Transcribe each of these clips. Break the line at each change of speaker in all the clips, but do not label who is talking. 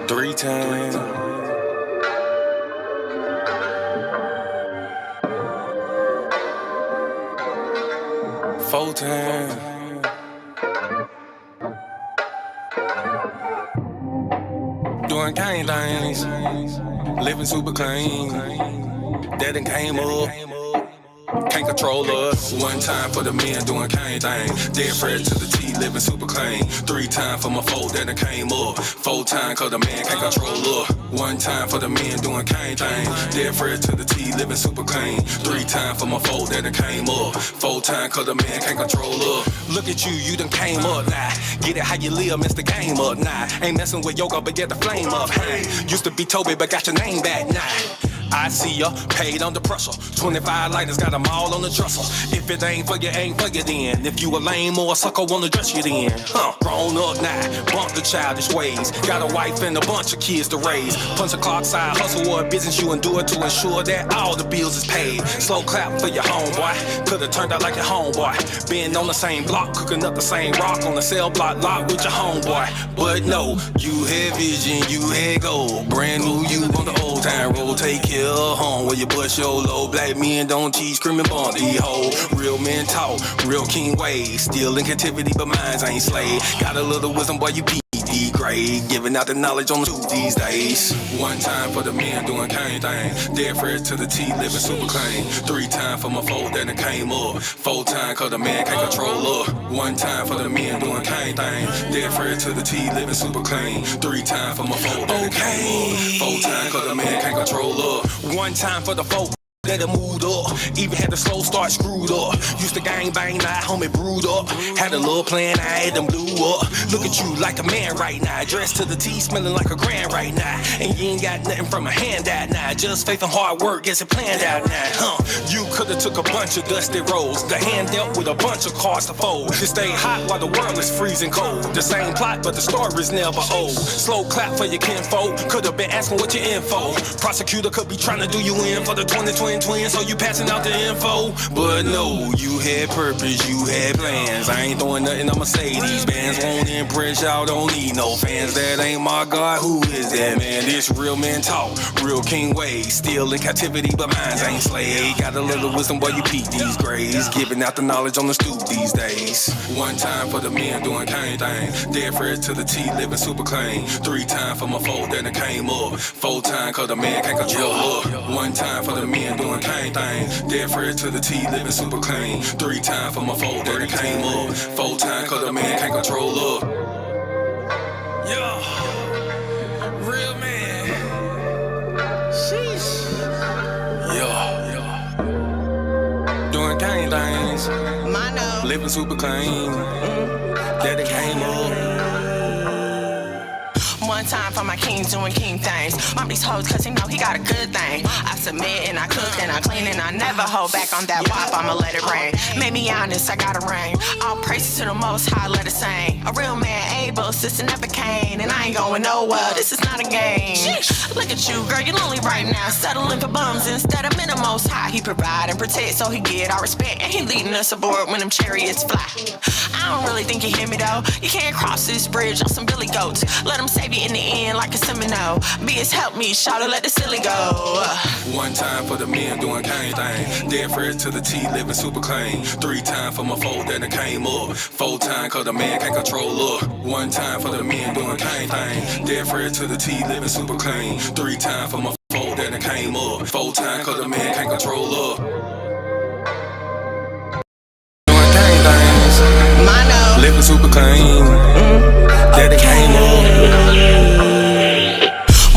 3 times, 4 times. Doing gang things, living super clean. That done came up. Can't control us. 1 time for the men doing cane thing. Dead fresh to the T, living super clean. 3 times for my foe that done came up. 4 times cause the man can't control us. 1 time for the men doing cane thing. Dead fresh to the T, living super clean. 3 times for my foe that done came up. 4 times cause the man can't control us. Look at you done came up now. Get it how you live, mess the game up now. Ain't messing with yoga, but get the flame up. Hey, used to be Toby, but got your name back now. I see ya, paid under pressure. 25 lighters, got them all on the trestle. If it ain't for you, ain't for you then. If you a lame or a sucker, wanna dress you then. Grown up now, bump the childish ways. Got a wife and a bunch of kids to raise. Punch a clock side, hustle or a business you endure to ensure that all the bills is paid. Slow clap for your homeboy, could've turned out like your homeboy. Been on the same block, cooking up the same rock on the cell block lot with your homeboy. But no, you had vision, you had goal. Brand new you on the old time road, take care. Home where you bust your low. Black men don't teach, screaming bond these hoes. Real men talk, real king ways. Still in captivity, but minds ain't slave. Got a little wisdom, boy, you PD grade. Giving out the knowledge on the truth these days. 1 time for the men doing cane thing. Dead fresh to the T, living super clean. 3 times for my foe that done came up. 4 times cause the man can't control up. 1 time for the men doing cane thing. Dead fresh to the T, living super clean. 3 times for my foe that done came up. 4 times cause the man can't control up. 1 time for the folk that it moved up. Even had the slow start screwed up. Used to gang bang, now homie brewed up. Had a little plan, I had them blew up. Look at you like a man right now. Dressed to the T, smelling like a grand right now. And you ain't got nothing from a handout now. Just faith and hard work gets it planned out now. You could've took a bunch of dusty rolls. The hand dealt with a bunch of cards to fold. To stay hot while the world is freezing cold. The same plot, but the story's never old. Slow clap for your kinfolk. Could've been asking what your info. Prosecutor could be trying to do you in for the 2020 twin, so you passing out the info. But no, you had purpose, you had plans. I ain't throwing nothing, I'ma say these bands won't impress y'all, don't need no fans. That ain't my God, who is that man? This real men talk, real king ways. Still in captivity, but minds ain't slave. Got a little wisdom, boy, you peep these grades. Giving out the knowledge on the stoop these days. 1 time for the men doing cane thing. Dead fresh to the T, living super clean. 3 times for my foe that done came up. 4 times cause the man can't control up. 1 time for the men doing cane thing. Dead fresh to the T, living super clean. 3 times for my foe that done came up. 4 times cause the man can't control up. Yeah, real man. Sheesh. Yeah, doing cane things. Living super clean. That done came up.
1 time for my king doing king things. Mom these hoes cause he know he got a good thing. I submit and I cook and I clean and I never hold back on that wop, I'ma let it rain. Made me honest, I got a ring. All praises to the most high, let it sing. A real man able, sister never came. And I ain't going nowhere, this is not a game. Look at you, girl, you lonely right now. Settling for bums instead of men the most high. He provide and protect so he get our respect. And he leading us aboard when them chariots fly. I don't really think you hear me though. You can't cross this bridge on some billy goats. Let them save you in the end like a Seminole. Be his help me, shout let the silly go.
1 time for the men doing cane thing. Dead fresh to the T, living super clean. 3 times for my foe that done came up. 4 times cause the man can't control up. 1 time for the men doing cane thing. Dead fresh to the T, living super clean. 3 times for my foe that done came up. 4 times cause the man can't control up. Doing cane things. Living super clean. That done came up.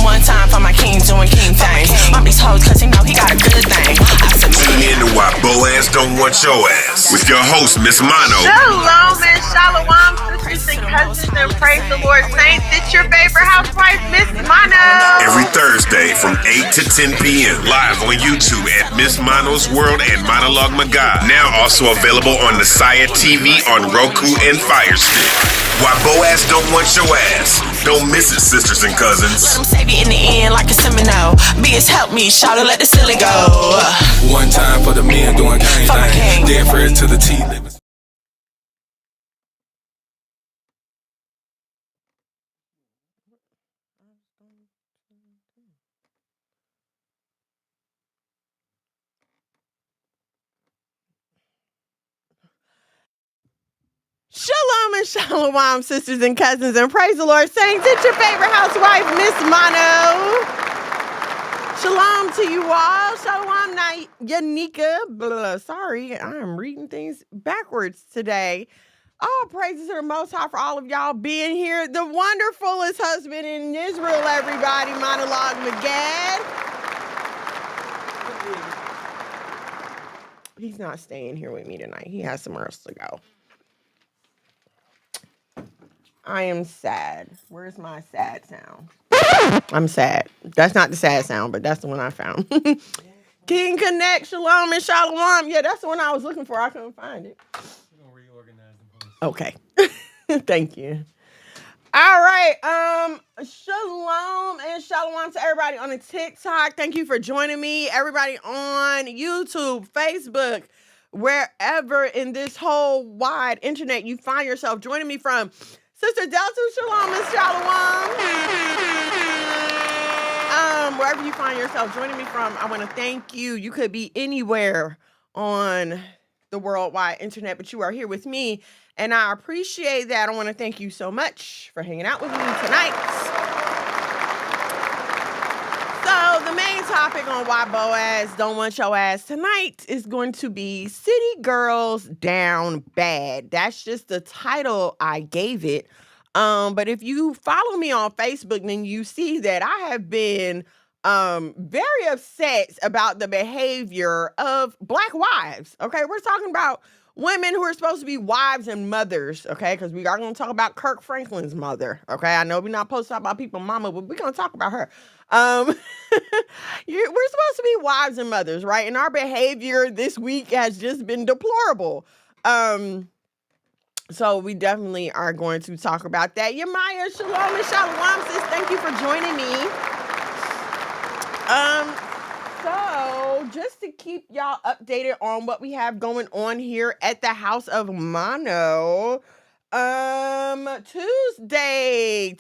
1 time for my king doing king things. Mom these hoes cause he know he got a good thing.
Tune in to Why Boaz Don't Want Your Ass with your host, Miss Mono.
Shalom and shalom, sisters and cousins, and praise the Lord saints. It's your favorite housewife, Miss Mono.
Every Thursday from 8 to 10 p.m. live on YouTube at Miss Mono's World and Monologue Magad. Now also available on Messiah TV on Roku and Fire Stick. Why Boaz Don't Want Your Ass. Don't miss it, sisters and cousins.
Let him save you in the end like a Seminole. Be his help me, shout let the silly go.
1 time for the men doing cane thing. Dead fresh to the T, living.
and shalom, sisters and cousins, and praise the Lord, saints. It's your favorite housewife, Miss Mono. Shalom to you all. Shalom, Yanika. Sorry, I am reading things backwards today. All praises to the Most High for all of y'all being here. The wonderfulest husband in Israel, everybody, Monologue Magad. He's not staying here with me tonight. He has somewhere else to go. I am sad. Where's my sad sound? I'm sad. That's not the sad sound, but that's the one I found. King Connect, Shalom and Shalom. Yeah, that's the one I was looking for. I couldn't find it. Okay. Thank you. All right. Shalom and Shalom to everybody on the TikTok. Thank you for joining me. Everybody on YouTube, Facebook, wherever in this whole wide internet you find yourself joining me from. Sister Delta, Shalom and Shalom. Wherever you find yourself joining me from, I want to thank you. You could be anywhere on the worldwide internet, but you are here with me, and I appreciate that. I want to thank you so much for hanging out with me tonight. So the main topic on Why Boaz Don't Want Your Ass tonight is going to be City Girls Down Bad. That's just the title I gave it. But if you follow me on Facebook, then you see that I have been very upset about the behavior of Black wives. Okay, we're talking about women who are supposed to be wives and mothers. Okay, because we are going to talk about Kirk Franklin's mother. Okay, I know we're not supposed to talk about people's mama, but we're going to talk about her. We're supposed to be wives and mothers, right? And our behavior this week has just been deplorable. So we definitely are going to talk about that. Yamaya, Shalom and Shalom, sis. Thank you for joining me. So just to keep y'all updated on what we have going on here at the House of Mono, Tuesdays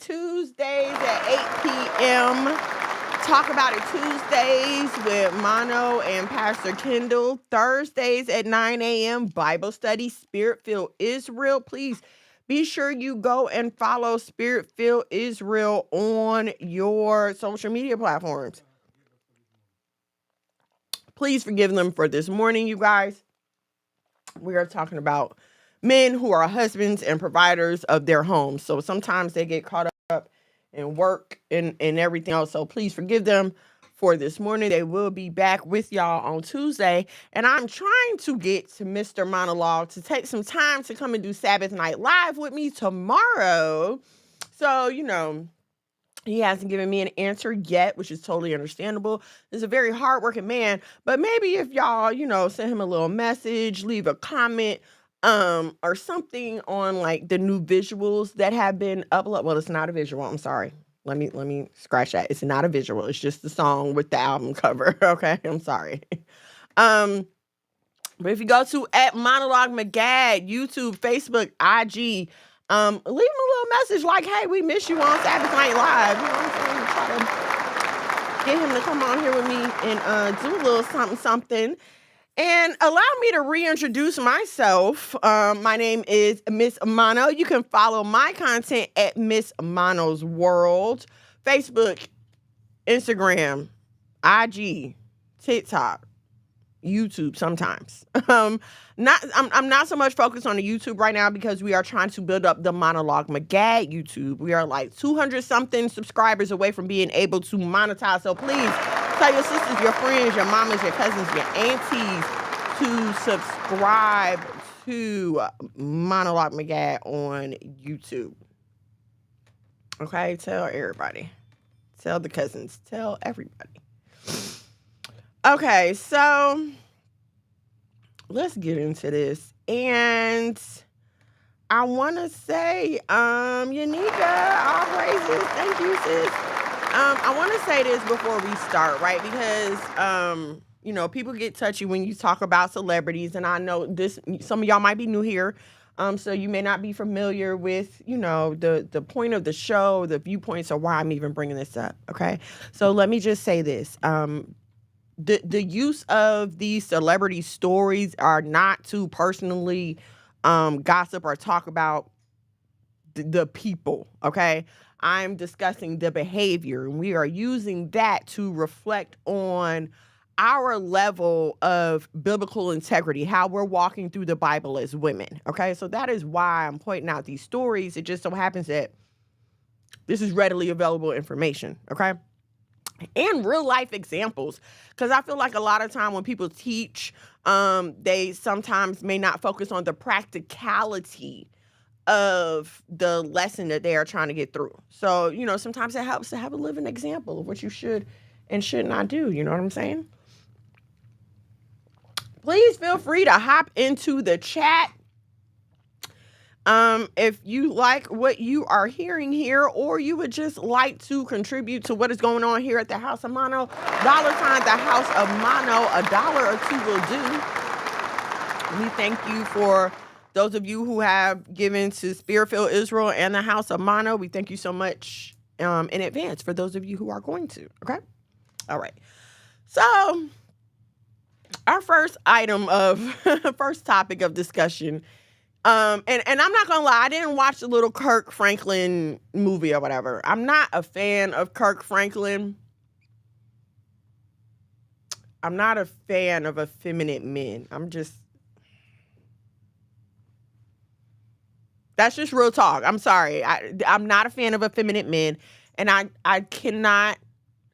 at 8 p.m. Talk About It Tuesdays with Mono and Pastor Kendall. Thursdays at 9 a.m. Bible study, Spirit-Filled Israel. Please be sure you go and follow Spirit-Filled Israel on your social media platforms. Please forgive them for this morning, you guys. We are talking about men who are husbands and providers of their homes. So sometimes they get caught up in work and everything else. So please forgive them for this morning. They will be back with y'all on Tuesday. And I'm trying to get to Mr. Monologue to take some time to come and do Sabbath Night Live with me tomorrow. So, you know, he hasn't given me an answer yet, which is totally understandable. He's a very hardworking man, but maybe if y'all, you know, send him a little message, leave a comment, or something on like the new visuals that have been uploaded. Well, it's not a visual. I'm sorry. Let me scratch that. It's not a visual. It's just the song with the album cover. Okay, I'm sorry. But if you go to @Monologue Magad, YouTube, Facebook, IG. Leave him a little message like, hey, we miss you on Sabbath Night Live. You know what I'm saying? Try to get him to come on here with me and do a little something. And allow me to reintroduce myself. My name is Miss Mono. You can follow my content at Miss Mono's World. Facebook, Instagram, IG, TikTok, YouTube sometimes. I'm not so much focused on the YouTube right now because we are trying to build up the Monologue Magad YouTube. We are like 200 something subscribers away from being able to monetize. So please tell your sisters, your friends, your mamas, your cousins, your aunties to subscribe to Monologue Magad on YouTube. Okay, tell everybody. Tell the cousins. Tell everybody. Okay, so let's get into this. And I want to say, Yanika, all praises. Thank you, sis. I want to say this before we start, right? Because, you know, people get touchy when you talk about celebrities. And I know some of y'all might be new here. So you may not be familiar with, you know, the point of the show, the viewpoints, or why I'm even bringing this up. Okay, so let me just say this. The use of these celebrity stories are not to personally gossip or talk about the people, okay? I'm discussing the behavior, and we are using that to reflect on our level of biblical integrity, how we're walking through the Bible as women, okay? So that is why I'm pointing out these stories. It just so happens that this is readily available information, okay? And real life examples, because I feel like a lot of time when people teach, they sometimes may not focus on the practicality of the lesson that they are trying to get through. So, you know, sometimes it helps to have a living example of what you should and should not do. You know what I'm saying? Please feel free to hop into the chat. If you like what you are hearing here, or you would just like to contribute to what is going on here at the House of Mono, $ the House of Mono, $1 or $2 will do. We thank you for those of you who have given to Spirit-filled Israel and the House of Mono. We thank you so much in advance for those of you who are going to. Okay? All right. So, our first item of first topic of discussion. And I'm not gonna lie, I didn't watch the little Kirk Franklin movie or whatever. I'm not a fan of Kirk Franklin. I'm not a fan of effeminate men. That's just real talk. I'm sorry. I'm not a fan of effeminate men. And I cannot,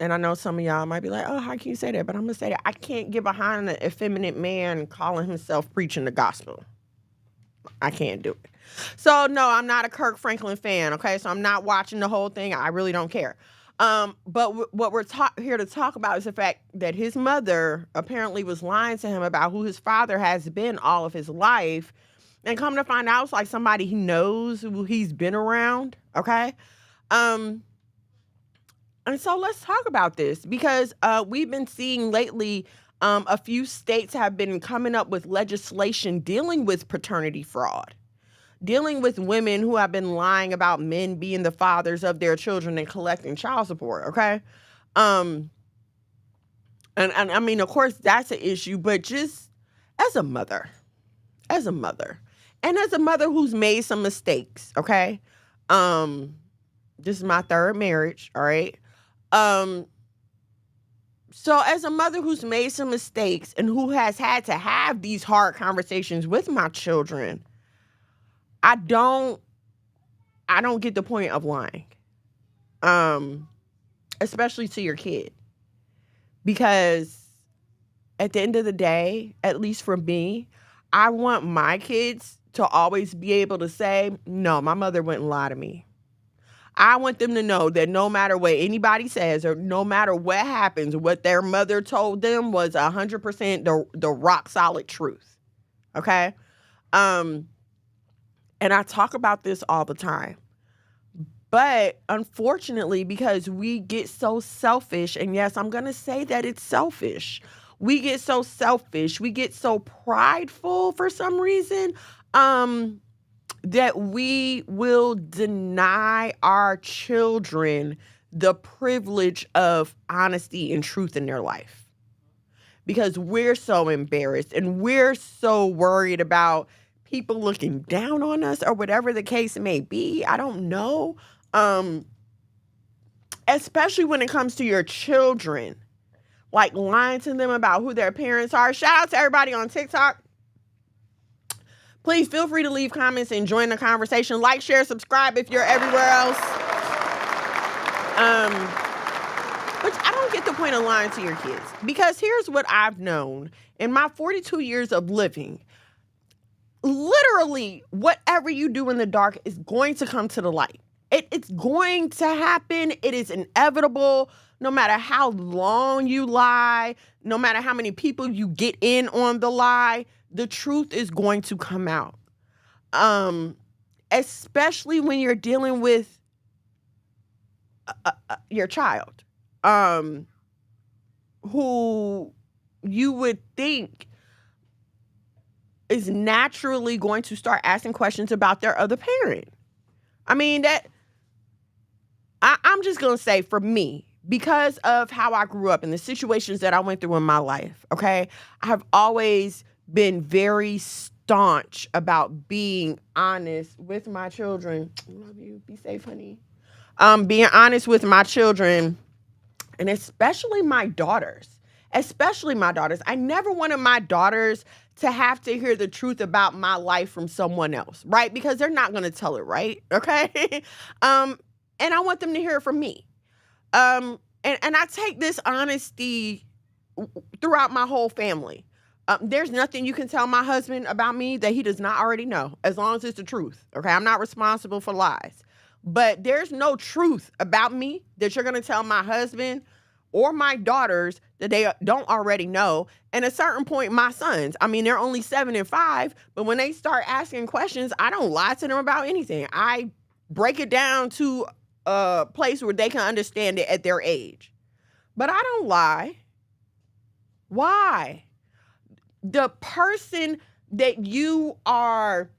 and I know some of y'all might be like, oh, how can you say that? But I'm gonna say that I can't get behind an effeminate man calling himself preaching the gospel. I can't do it. So no, I'm not a Kirk Franklin fan. Okay, so I'm not watching the whole thing. I really don't care. But what we're here to talk about is the fact that his mother apparently was lying to him about who his father has been all of his life, and come to find out, it's like somebody he knows, who he's been around. Okay, and so let's talk about this, because we've been seeing lately. A few states have been coming up with legislation dealing with paternity fraud, dealing with women who have been lying about men being the fathers of their children and collecting child support, okay? And I mean, of course, that's an issue, but just as a mother, and as a mother who's made some mistakes, okay? This is my third marriage, all right? So as a mother who's made some mistakes and who has had to have these hard conversations with my children, I don't get the point of lying. Especially to your kid. Because at the end of the day, at least for me, I want my kids to always be able to say, no, my mother wouldn't lie to me. I want them to know that no matter what anybody says, or no matter what happens, what their mother told them was 100% the rock solid truth. Okay? And I talk about this all the time. But unfortunately, because we get so selfish, and yes, I'm going to say that it's selfish. We get so selfish. We get so prideful for some reason. That we will deny our children the privilege of honesty and truth in their life. Because we're so embarrassed and we're so worried about people looking down on us or whatever the case may be. I don't know. Especially when it comes to your children. Like lying to them about who their parents are. Shout out to everybody on TikTok. Please feel free to leave comments and join the conversation. Like, share, subscribe if you're everywhere else. But I don't get the point of lying to your kids. Because here's what I've known in my 42 years of living. Literally, whatever you do in the dark is going to come to the light. It's going to happen. It is inevitable. No matter how long you lie, no matter how many people you get in on the lie, the truth is going to come out. Especially when you're dealing with your child, who you would think is naturally going to start asking questions about their other parent. I mean, I'm just going to say, for me, because of how I grew up and the situations that I went through in my life, okay, I have always been very staunch about being honest with my children. Love you. Be safe, honey. Being honest with my children, and especially my daughters. Especially my daughters. I never wanted my daughters to have to hear the truth about my life from someone else, right? Because they're not going to tell it, right? Okay? And I want them to hear it from me. And I take this honesty throughout my whole family. There's nothing you can tell my husband about me that he does not already know, as long as it's the truth, okay? I'm not responsible for lies. But there's no truth about me that you're going to tell my husband or my daughters that they don't already know. And at a certain point, my sons, I mean, they're only 7 and 5, but when they start asking questions, I don't lie to them about anything. I break it down to a place where they can understand it at their age. But I don't lie. Why? The person that you are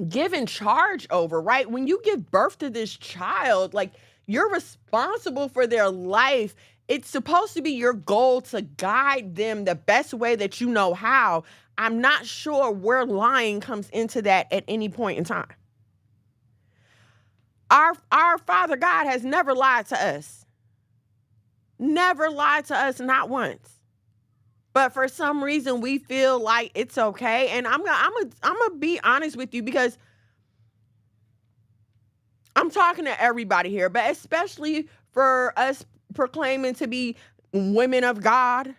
given charge over, right? When you give birth to this child, like, you're responsible for their life. It's supposed to be your goal to guide them the best way that you know how. I'm not sure where lying comes into that at any point in time. Our Father God has never lied to us. Never lied to us, not once. But for some reason, we feel like it's okay. And I'm gonna be honest with you, because I'm talking to everybody here, but especially for us proclaiming to be women of God,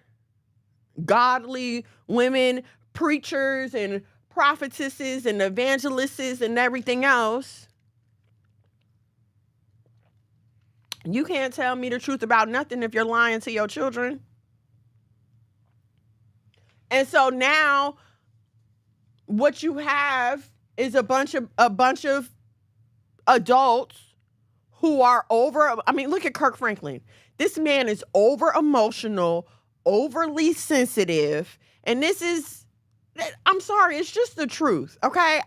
godly women, preachers and prophetesses and evangelists and everything else. You can't tell me the truth about nothing if you're lying to your children. And so now what you have is a bunch of adults who are look at Kirk Franklin. This man is over emotional, overly sensitive, and I'm sorry, it's just the truth, okay?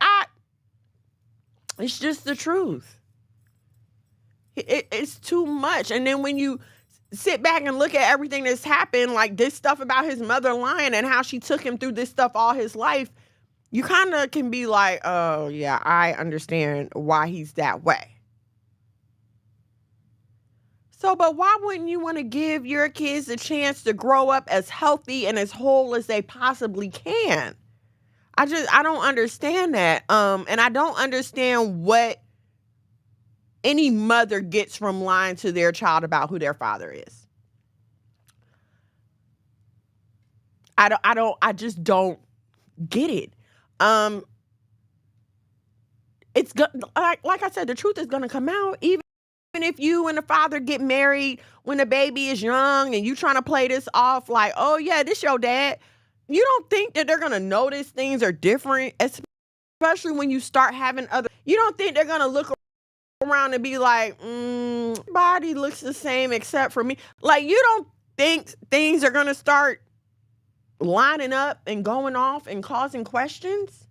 It's just the truth. It's too much. And then when you sit back and look at everything that's happened, like this stuff about his mother lying and how she took him through this stuff all his life, you kind of can be like, oh yeah, I understand why he's that way. So, but why wouldn't you want to give your kids a chance to grow up as healthy and as whole as they possibly can? I don't understand that. And I don't understand what any mother gets from lying to their child about who their father is. I just don't get it. It's like I said, the truth is going to come out. Even if you and the father get married when the baby is young and you trying to play this off like, oh yeah, this your dad. You don't think that they're going to notice things are different, especially when you start having you don't think they're going to look around and be like, body looks the same except for me. Like, you don't think things are going to start lining up and going off and causing questions?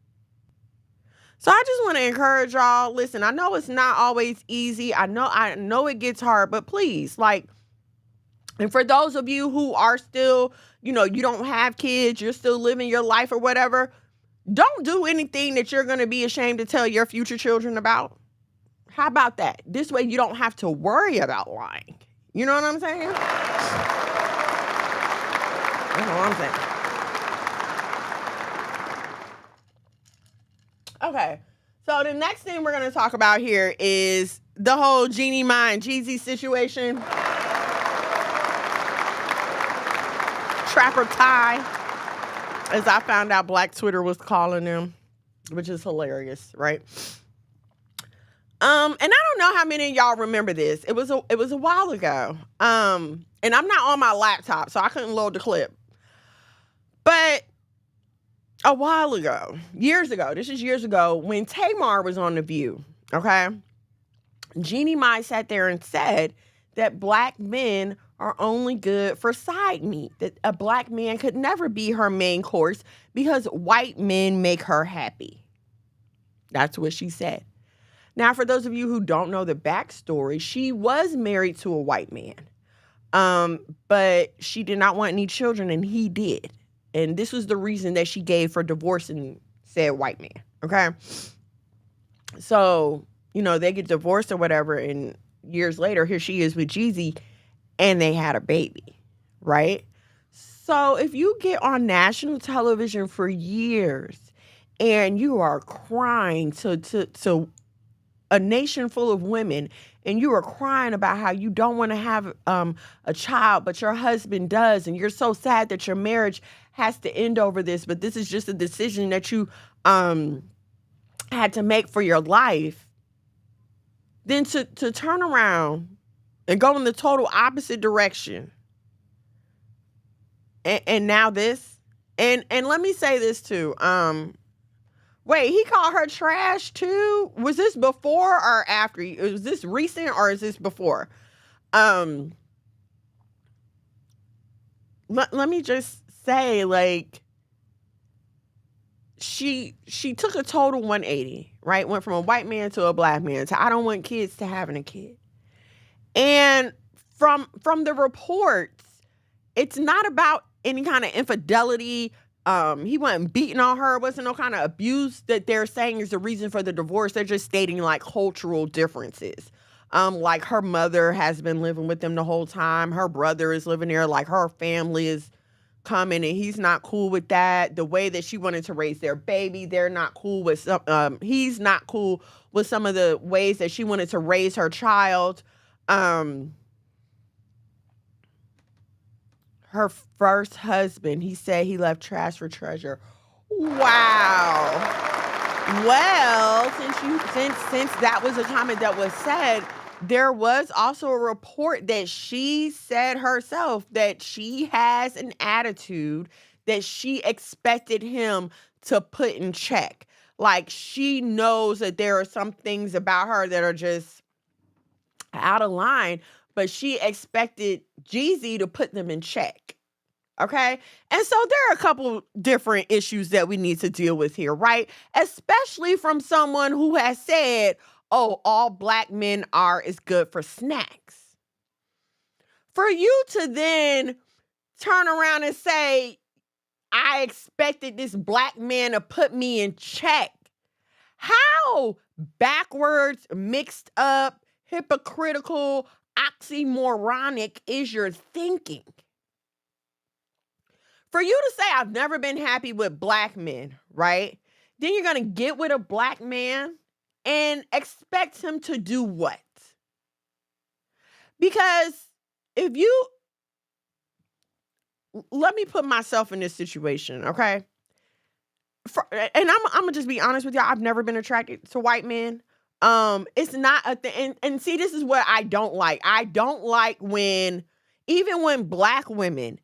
So I just want to encourage y'all, listen, I know it's not always easy. I know it gets hard, but please, like, and for those of you who are still, you don't have kids, you're still living your life or whatever, don't do anything that you're going to be ashamed to tell your future children about. How about that? This way you don't have to worry about lying. You know what I'm saying? That's what I'm saying. Okay, so the next thing we're going to talk about here is the whole Jeannie Mai and Jeezy situation. Trapper Ty, as I found out Black Twitter was calling them, which is hilarious, right? And I don't know how many of y'all remember this. It was a while ago. And I'm not on my laptop, so I couldn't load the clip. But a while ago, years ago, when Tamar was on The View, okay? Jeannie Mai sat there and said that black men are only good for side meat, that a black man could never be her main course because white men make her happy. That's what she said. Now, for those of you who don't know the backstory, she was married to a white man, but she did not want any children, and he did. And this was the reason that she gave for divorcing said white man. Okay. So, they get divorced or whatever. And years later, here she is with Jeezy and they had a baby. Right. So if you get on national television for years and you are crying to a nation full of women, and you are crying about how you don't want to have a child, but your husband does, and you're so sad that your marriage has to end over this, but this is just a decision that you had to make for your life, then to turn around and go in the total opposite direction. And now this, and let me say this too. Wait, he called her trash too? Was this before or after? Was this recent or is this before? Let me just say, like, she took a total 180, right? Went from a white man to a black man to I don't want kids to having a kid. And from the reports, it's not about any kind of infidelity. He wasn't beating on her. It wasn't no kind of abuse that they're saying is the reason for the divorce. They're just stating like cultural differences. Like her mother has been living with them the whole time. Her brother is living there. Like her family is coming and he's not cool with that. The way that she wanted to raise their baby, they're not cool with some, he's not cool with some of the ways that she wanted to raise her child. Her first husband, he said he left trash for treasure. Wow. Well, since that was a comment that was said, there was also a report that she said herself that she has an attitude that she expected him to put in check. Like she knows that there are some things about her that are just out of line, but she expected Jeezy to put them in check. Okay? And so there are a couple different issues that we need to deal with here, right? Especially from someone who has said, oh, all black men are is good for snacks. For you to then turn around and say, I expected this black man to put me in check. How backwards, mixed up, hypocritical, oxymoronic is your thinking? For you to say, I've never been happy with black men, right? Then you're going to get with a black man and expect him to do what? Because if you, let me put myself in this situation, okay? And I'm going to just be honest with y'all. I've never been attracted to white men. It's not a thing. And see, this is what I don't like. I don't like even when black women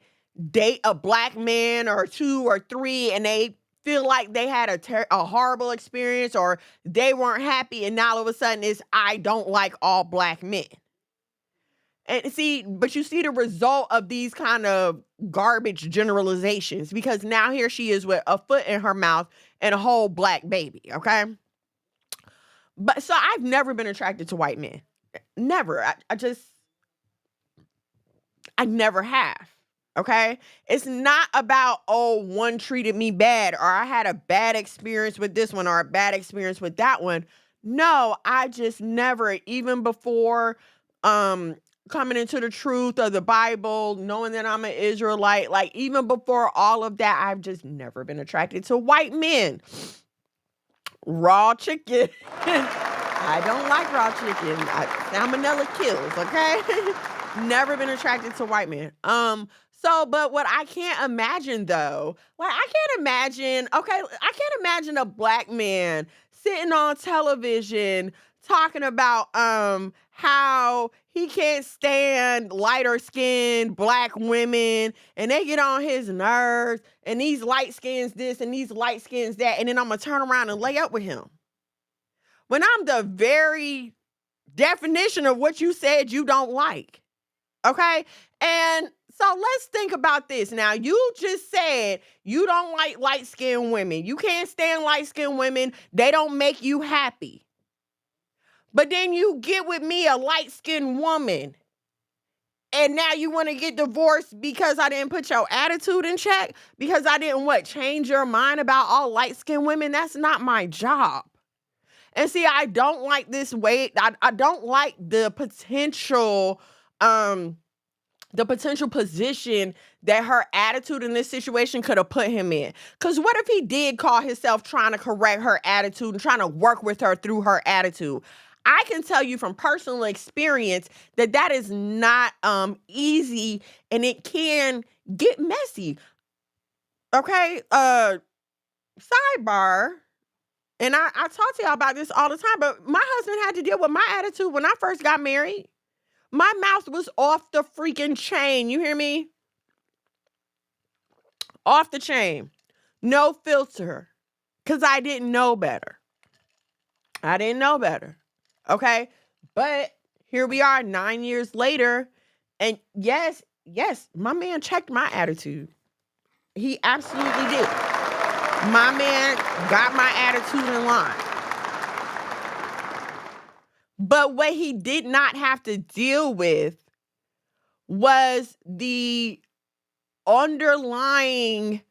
date a black man or two or three and they feel like they had a horrible experience or they weren't happy and now all of a sudden it's, I don't like all black men. And see, but you see the result of these kind of garbage generalizations because now here she is with a foot in her mouth and a whole black baby, okay? But so I've never been attracted to white men. Never. I never have. Okay? It's not about, oh, one treated me bad or I had a bad experience with this one or a bad experience with that one. No, I just never, even before coming into the truth of the Bible, knowing that I'm an Israelite, like even before all of that, I've just never been attracted to white men. Raw chicken. I don't like raw chicken. Salmonella kills, okay? Never been attracted to white men. But what I can't imagine though, I can't imagine a black man sitting on television talking about how he can't stand lighter skinned black women and they get on his nerves and these light skins this and these light skins that, and then I'm gonna turn around and lay up with him. When I'm the very definition of what you said you don't like. Okay? And so let's think about this. Now, you just said you don't like light-skinned women. You can't stand light-skinned women. They don't make you happy. But then you get with me, a light-skinned woman, And now you want to get divorced because I didn't put your attitude in check? Because I didn't change your mind about all light-skinned women? That's not my job. And see, I don't like this way. I don't like the potential position that her attitude in this situation could have put him in. Because what if he did call himself trying to correct her attitude and trying to work with her through her attitude? I can tell you from personal experience that is not easy, and it can get messy. Okay, sidebar, and I talk to y'all about this all the time, but my husband had to deal with my attitude when I first got married. My mouth was off the freaking chain. You hear me? Off the chain. No filter. Because I didn't know better. I didn't know better. Okay? But here we are 9 years later. And yes, my man checked my attitude. He absolutely did. My man got my attitude in line. But what he did not have to deal with was the underlying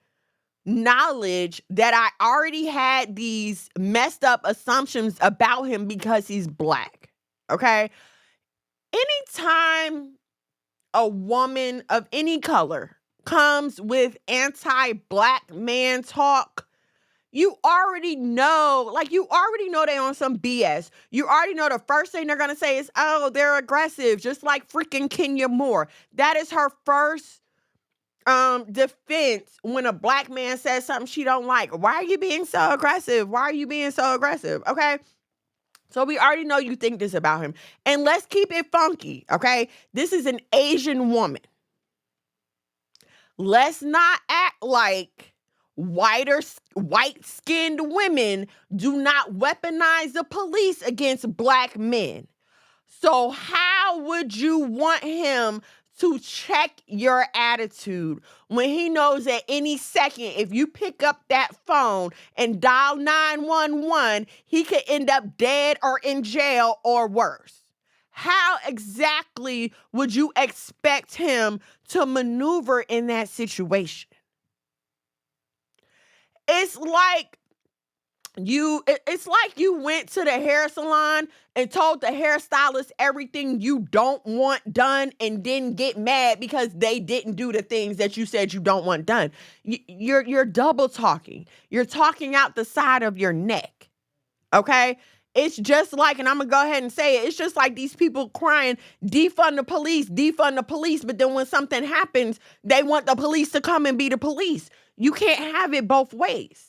knowledge that I already had these messed up assumptions about him because he's black. Okay? Anytime a woman of any color comes with anti-black man talk, you already know they're on some BS. You already know the first thing they're going to say is, oh, they're aggressive, just like freaking Kenya Moore. That is her first defense when a black man says something she don't like. Why are you being so aggressive? Why are you being so aggressive? Okay? So we already know you think this about him. And let's keep it funky, okay? This is an Asian woman. Let's not act like white-skinned women do not weaponize the police against black men. So how would you want him to check your attitude when he knows at any second, if you pick up that phone and dial 911, he could end up dead or in jail or worse? How exactly would you expect him to maneuver in that situation? It's like you went to the hair salon and told the hairstylist everything you don't want done and didn't get mad because they didn't do the things that you said you don't want done. You're double talking. You're talking out the side of your neck. Okay? It's just like, and I'm going to go ahead and say it, it's just like these people crying, defund the police, but then when something happens, they want the police to come and be the police. You can't have it both ways.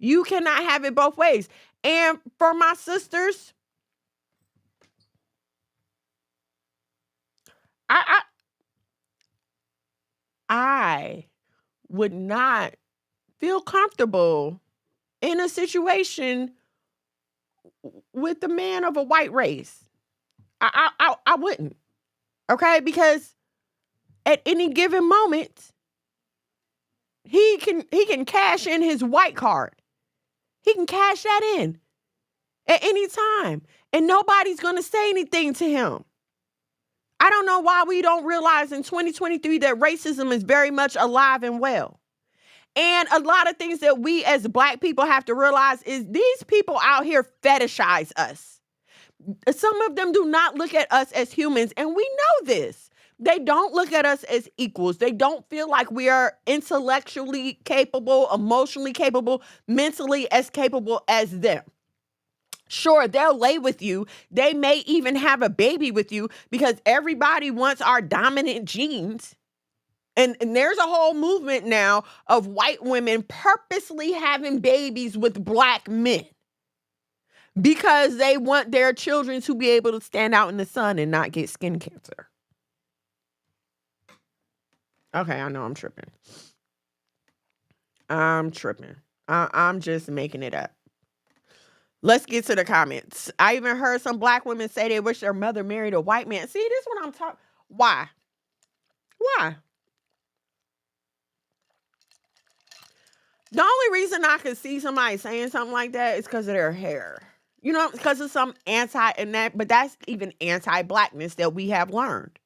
You cannot have it both ways. And for my sisters, I would not feel comfortable in a situation with a man of a white race. I wouldn't. Okay? Because at any given moment, he can cash in his white card. He can cash that in at any time. And nobody's going to say anything to him. I don't know why we don't realize in 2023 that racism is very much alive and well. And a lot of things that we as black people have to realize is these people out here fetishize us. Some of them do not look at us as humans, and we know this. They don't look at us as equals. They don't feel like we are intellectually capable, emotionally capable, mentally as capable as them. Sure, they'll lay with you. They may even have a baby with you because everybody wants our dominant genes. And there's a whole movement now of white women purposely having babies with black men because they want their children to be able to stand out in the sun and not get skin cancer. Okay, I know I'm tripping. I'm just making it up. Let's get to the comments. I even heard some black women say they wish their mother married a white man. See, this is what I'm talking. Why? The only reason I could see somebody saying something like that is because of their hair. You know, because of some but that's even anti-blackness that we have learned.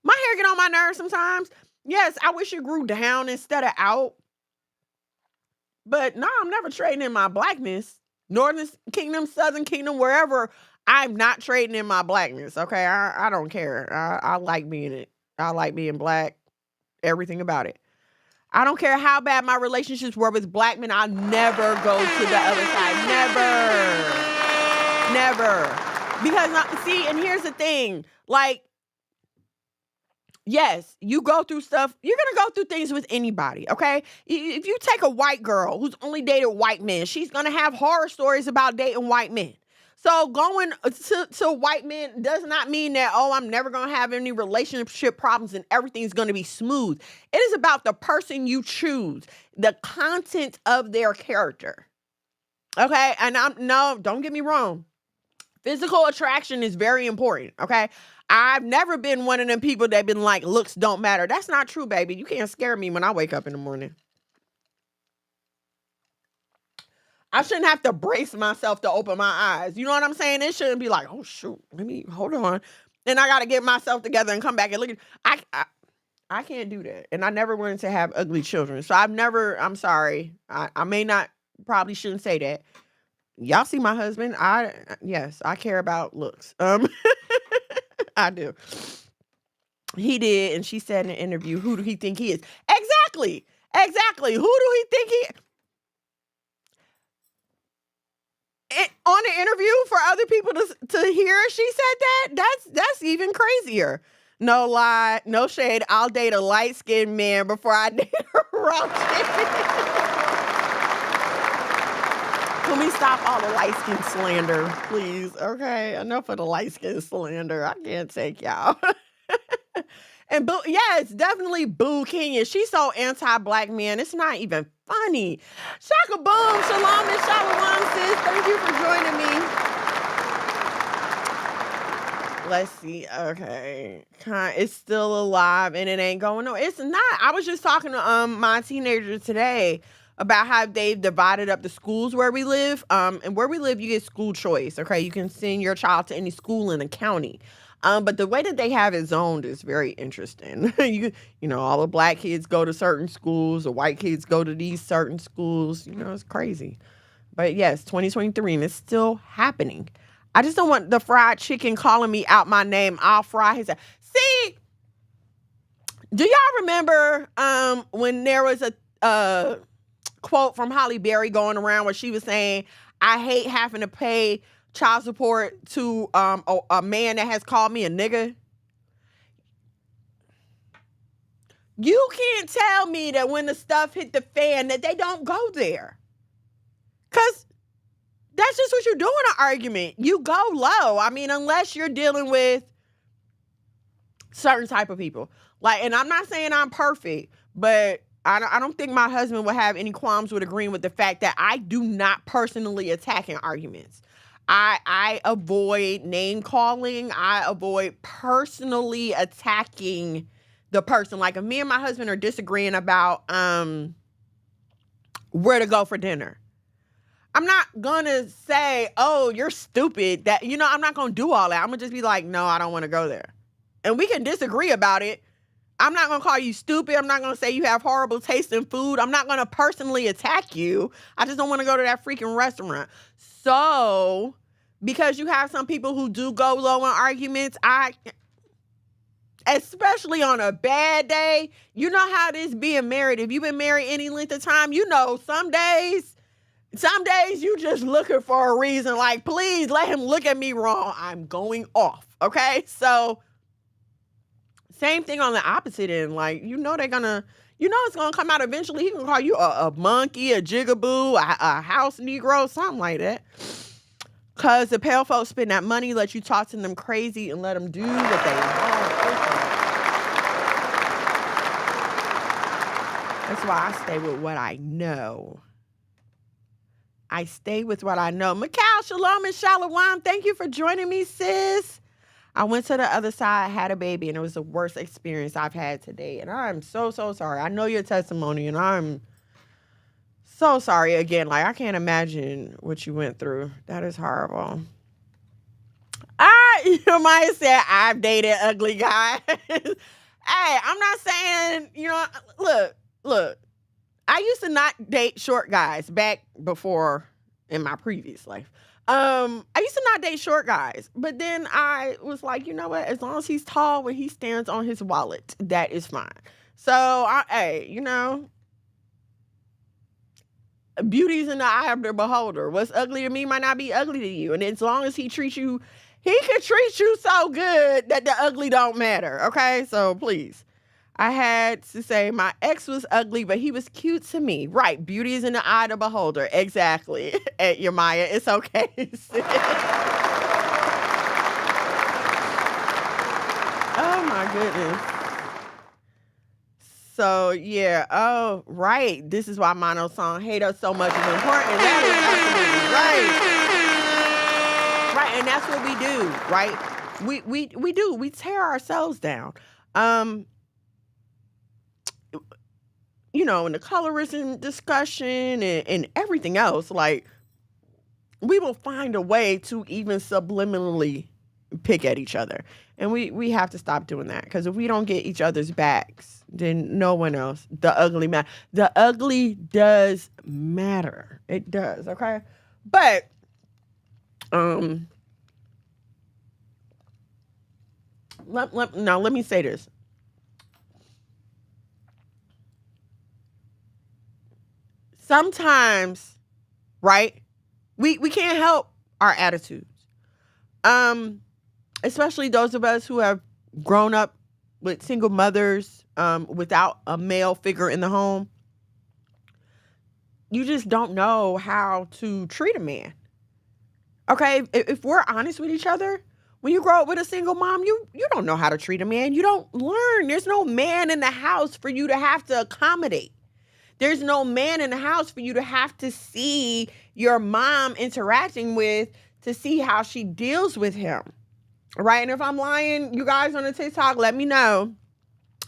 My hair get on my nerves sometimes. Yes, I wish it grew down instead of out. But no, I'm never trading in my blackness. Northern Kingdom, Southern Kingdom, wherever, I'm not trading in my blackness. Okay, I don't care. I like being it. I like being black. Everything about it. I don't care how bad my relationships were with black men. I'll never go to the other side. Never. Because see, and here's the thing. Like, yes, you go through stuff. You're going to go through things with anybody, okay? If you take a white girl who's only dated white men, she's going to have horror stories about dating white men. So going to white men does not mean that, oh, I'm never going to have any relationship problems and everything's going to be smooth. It is about the person you choose, the content of their character, okay? And don't get me wrong. Physical attraction is very important, okay? I've never been one of them people that been like, looks don't matter. That's not true, baby. You can't scare me when I wake up in the morning. I shouldn't have to brace myself to open my eyes. You know what I'm saying? It shouldn't be like, oh, shoot, let me, hold on. Then I got to get myself together and come back and look at, I can't do that. And I never wanted to have ugly children. So I'm sorry. I may not, probably shouldn't say that. Y'all see my husband? Yes, I care about looks. I do. He did, and she said in an interview, who do he think he is? Exactly. Who do he think he on an interview for other people to hear? She said that's even crazier. No lie, no shade. I'll date a light-skinned man before I date a round. Can we stop all the light-skin slander, please? Okay, enough of the light-skin slander. I can't take y'all. And Boo, yes, definitely Boo Kenya. She's so anti-black men. It's not even funny. Shaka boom, shalom and shalom, sis. Thank you for joining me. Let's see. Okay, it's still alive and it ain't going. No, it's not. I was just talking to my teenager today about how they've divided up the schools where we live. And where we live, you get school choice, okay? You can send your child to any school in the county. But the way that they have it zoned is very interesting. You know, all the black kids go to certain schools, the white kids go to these certain schools. You know, it's crazy. But yes, 2023, and it's still happening. I just don't want the fried chicken calling me out my name. I'll fry his ass. See, do y'all remember when there was a quote from Halle Berry going around where she was saying, I hate having to pay child support to a man that has called me a nigga? You can't tell me that when the stuff hit the fan that they don't go there. Because that's just what you do in an argument. You go low. I mean, unless you're dealing with certain type of people. Like, and I'm not saying I'm perfect, but I don't think my husband would have any qualms with agreeing with the fact that I do not personally attack in arguments. I avoid name calling. I avoid personally attacking the person. Like if me and my husband are disagreeing about where to go for dinner, I'm not gonna say, oh, you're stupid. That, you know, I'm not gonna do all that. I'm gonna just be like, no, I don't want to go there. And we can disagree about it. I'm not going to call you stupid. I'm not going to say you have horrible taste in food. I'm not going to personally attack you. I just don't want to go to that freaking restaurant. So, because you have some people who do go low in arguments, especially on a bad day, you know how it is being married. If you've been married any length of time, you know some days you just looking for a reason. Like, please let him look at me wrong. I'm going off. Okay? So, same thing on the opposite end. Like, you know it's gonna come out eventually. He can call you a monkey, a jigaboo, a house Negro, something like that. Because the pale folks spend that money, let you talk to them crazy and let them do what they want. That's why I stay with what I know. I stay with what I know. Mikal, shalom and shalom. Thank you for joining me, sis. I went to the other side, had a baby, and it was the worst experience I've had today. And I'm so, so sorry. I know your testimony, and I'm so sorry again. Like, I can't imagine what you went through. That is horrible. All right. You might have said, I've dated ugly guys. Hey, I'm not saying, look, I used to not date short guys back before in my previous life. I used to not date short guys, but then I was like, you know what? As long as he's tall when he stands on his wallet, that is fine. So, beauty's in the eye of the beholder. What's ugly to me might not be ugly to you. And as long as he can treat you so good that the ugly don't matter. Okay? So please. I had to say my ex was ugly, but he was cute to me. Right. Beauty is in the eye of the beholder. Exactly. At your Maya. It's okay. Oh my goodness. So yeah. Oh, right. This is why Mono's song Hate Us So Much is important. That is absolutely right. Right. And that's what we do, right? We do. We tear ourselves down. In the colorism discussion and everything else, like, we will find a way to even subliminally pick at each other. And we have to stop doing that, because if we don't get each other's backs, then no one else. The ugly does matter. It does, okay? But, let me say this. Sometimes, right, we can't help our attitudes. Especially those of us who have grown up with single mothers, without a male figure in the home. You just don't know how to treat a man. Okay, if we're honest with each other, when you grow up with a single mom, you don't know how to treat a man. You don't learn. There's no man in the house for you to have to accommodate. There's no man in the house for you to have to see your mom interacting with, to see how she deals with him. Right? And if I'm lying, you guys on the TikTok, let me know.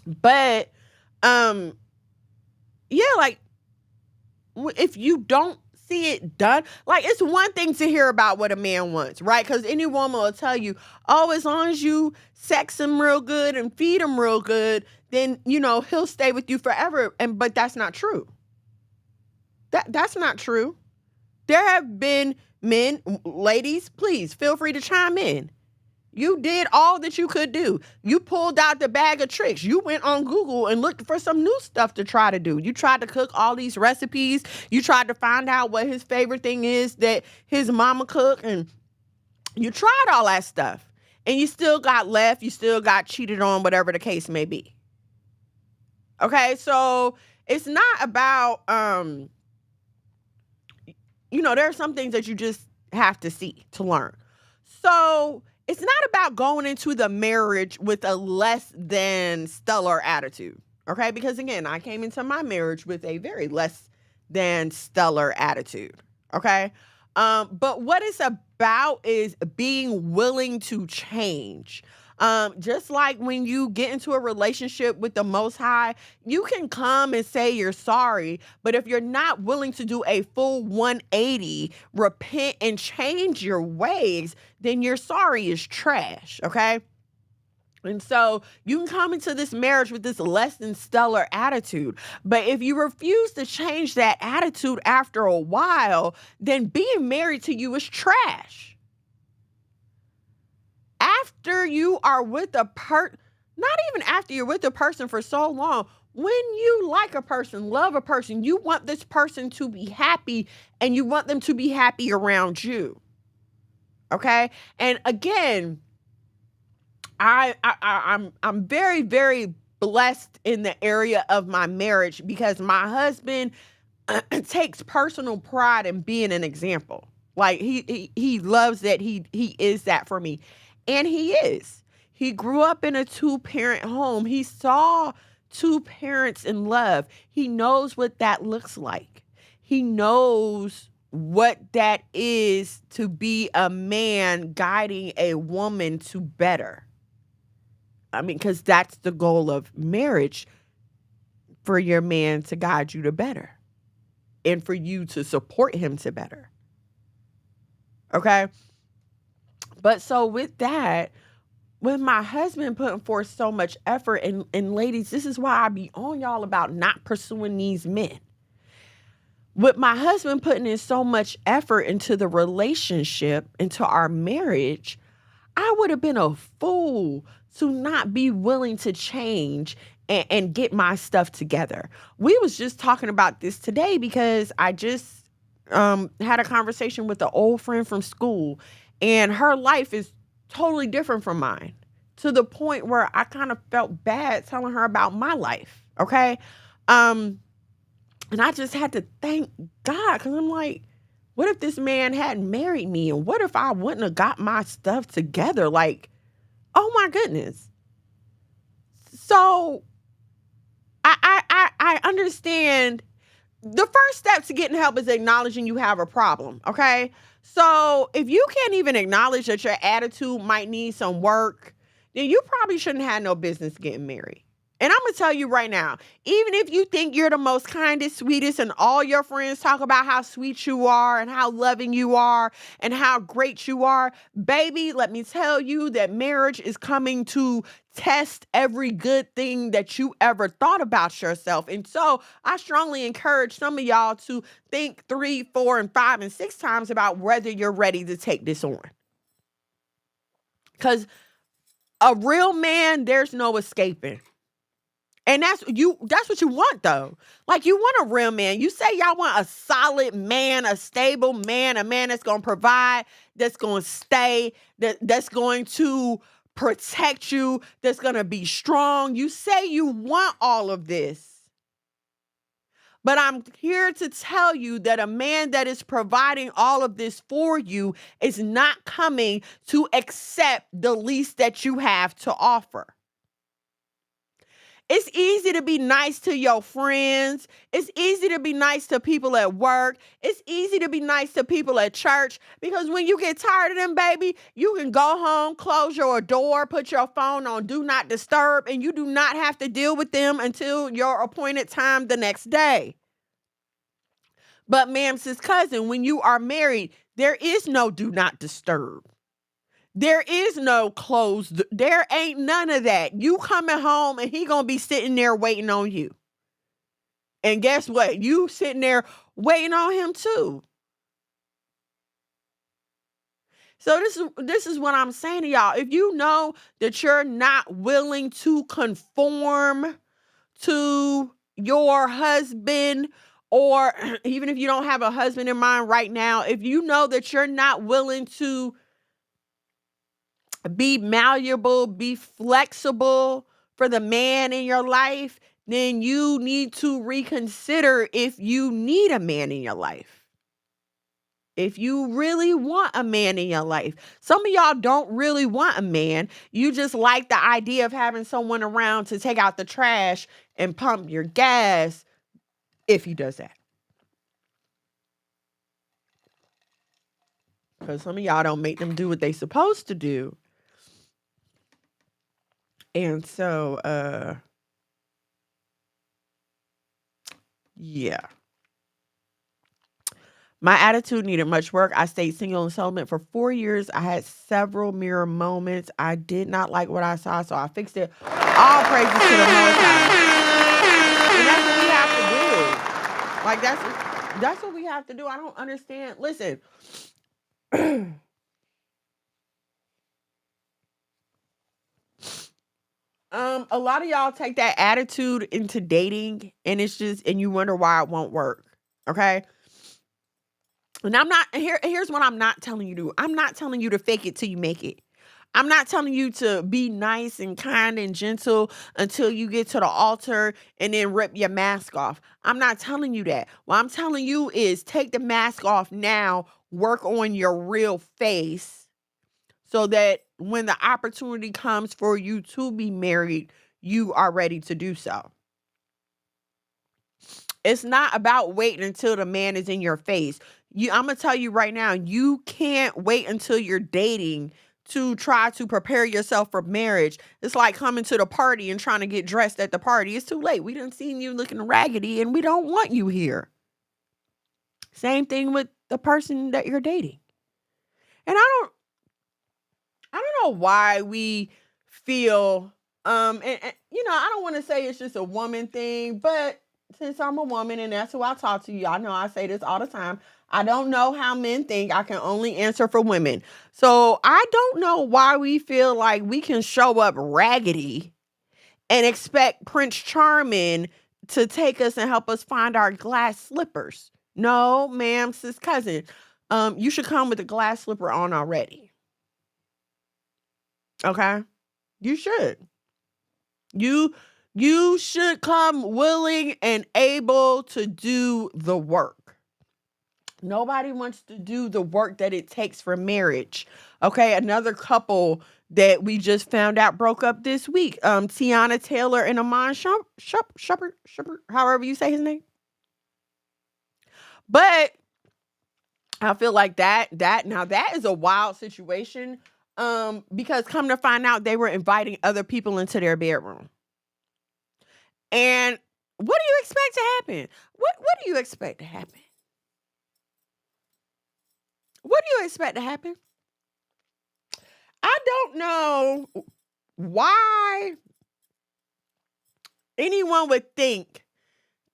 But, yeah, like, if you don't see it done, like, it's one thing to hear about what a man wants, right? Because any woman will tell you, oh, as long as you sex him real good and feed him real good, then, he'll stay with you forever. But that's not true. That's not true. There have been men, ladies, please feel free to chime in. You did all that you could do. You pulled out the bag of tricks. You went on Google and looked for some new stuff to try to do. You tried to cook all these recipes. You tried to find out what his favorite thing is that his mama cooked. And you tried all that stuff. And you still got left. You still got cheated on, whatever the case may be. Okay, so it's not about, there are some things that you just have to see to learn. So it's not about going into the marriage with a less than stellar attitude, okay? Because again, I came into my marriage with a very less than stellar attitude, okay? But what it's about is being willing to change. Just like when you get into a relationship with the Most High, you can come and say you're sorry, but if you're not willing to do a full 180, repent and change your ways, then your sorry is trash, okay? And so you can come into this marriage with this less than stellar attitude. But if you refuse to change that attitude after a while, then being married to you is trash. After you are with not even after you're with a person for so long, when you like a person, love a person, you want this person to be happy and you want them to be happy around you. Okay? And again, I'm very, very blessed in the area of my marriage because my husband takes personal pride in being an example. Like he loves that he is that for me. And he is. He grew up in a 2-parent home. He saw 2 parents in love. He knows what that looks like. He knows what that is to be a man guiding a woman to better. I mean, because that's the goal of marriage, for your man to guide you to better and for you to support him to better. Okay? But so with that, with my husband putting forth so much effort, and ladies, this is why I be on y'all about not pursuing these men. With my husband putting in so much effort into the relationship, into our marriage, I would have been a fool to not be willing to change and get my stuff together. We was just talking about this today because I just had a conversation with an old friend from school, and her life is totally different from mine, to the point where I kind of felt bad telling her about my life. Okay. And I just had to thank God, because I'm like, what if this man hadn't married me? And what if I wouldn't have got my stuff together? Like, oh my goodness. So I understand the first step to getting help is acknowledging you have a problem. Okay. So if you can't even acknowledge that your attitude might need some work, then you probably shouldn't have no business getting married. And I'm going to tell you right now, even if you think you're the most kindest, sweetest, and all your friends talk about how sweet you are and how loving you are and how great you are, baby, let me tell you that marriage is coming to test every good thing that you ever thought about yourself. And so I strongly encourage some of y'all to think 3, 4, and 5, and 6 times about whether you're ready to take this on. Because a real man, there's no escaping. And that's what you want, though. Like, you want a real man. You say y'all want a solid man, a stable man, a man that's going to provide, that's going to stay, that's going to protect you, that's going to be strong. You say you want all of this. But I'm here to tell you that a man that is providing all of this for you is not coming to accept the least that you have to offer. It's easy to be nice to your friends. It's easy to be nice to people at work. It's easy to be nice to people at church, because when you get tired of them, baby, you can go home, close your door, put your phone on do not disturb, and you do not have to deal with them until your appointed time the next day. But ma'am, sis, cousin, when you are married, there is no do not disturb. There is no closed. There ain't none of that. You coming home and he gonna be sitting there waiting on you. And guess what? You sitting there waiting on him too. So this is what I'm saying to y'all. If you know that you're not willing to conform to your husband, or even if you don't have a husband in mind right now, if you know that you're not willing to be malleable, be flexible for the man in your life, then you need to reconsider if you need a man in your life. If you really want a man in your life. Some of y'all don't really want a man. You just like the idea of having someone around to take out the trash and pump your gas if he does that. Because some of y'all don't make them do what they supposed to do. And so, yeah. My attitude needed much work. I stayed single and celibate for 4 years. I had several mirror moments. I did not like what I saw, so I fixed it. All praises to the Most High. And that's what we have to do. Like, that's what we have to do. I don't understand. Listen. A lot of y'all take that attitude into dating, and and you wonder why it won't work. Okay. And here's what I'm not telling you to do. I'm not telling you to fake it till you make it. I'm not telling you to be nice and kind and gentle until you get to the altar and then rip your mask off. I'm not telling you that. What I'm telling you is take the mask off now, work on your real face, so that when the opportunity comes for you to be married, you are ready to do so. It's not about waiting until the man is in your face. I'm going to tell you right now, you can't wait until you're dating to try to prepare yourself for marriage. It's like coming to the party and trying to get dressed at the party. It's too late. We done seen you looking raggedy and we don't want you here. Same thing with the person that you're dating. And know why we feel, and you know, I don't want to say it's just a woman thing, but since I'm a woman and that's who I talk to, y'all know I say this all the time. I don't know how men think. I can only answer for women. So I don't know why we feel like we can show up raggedy and expect Prince Charming to take us and help us find our glass slippers. No, ma'am, sis cousin. You should come with a glass slipper on already. Okay? You should. You should come willing and able to do the work. Nobody wants to do the work that it takes for marriage. Okay, another couple that we just found out broke up this week. Tiana Taylor and Amon Shepard, however you say his name. But I feel like that is a wild situation. Because come to find out, they were inviting other people into their bedroom. And what do you expect to happen? What do you expect to happen? What do you expect to happen? I don't know why anyone would think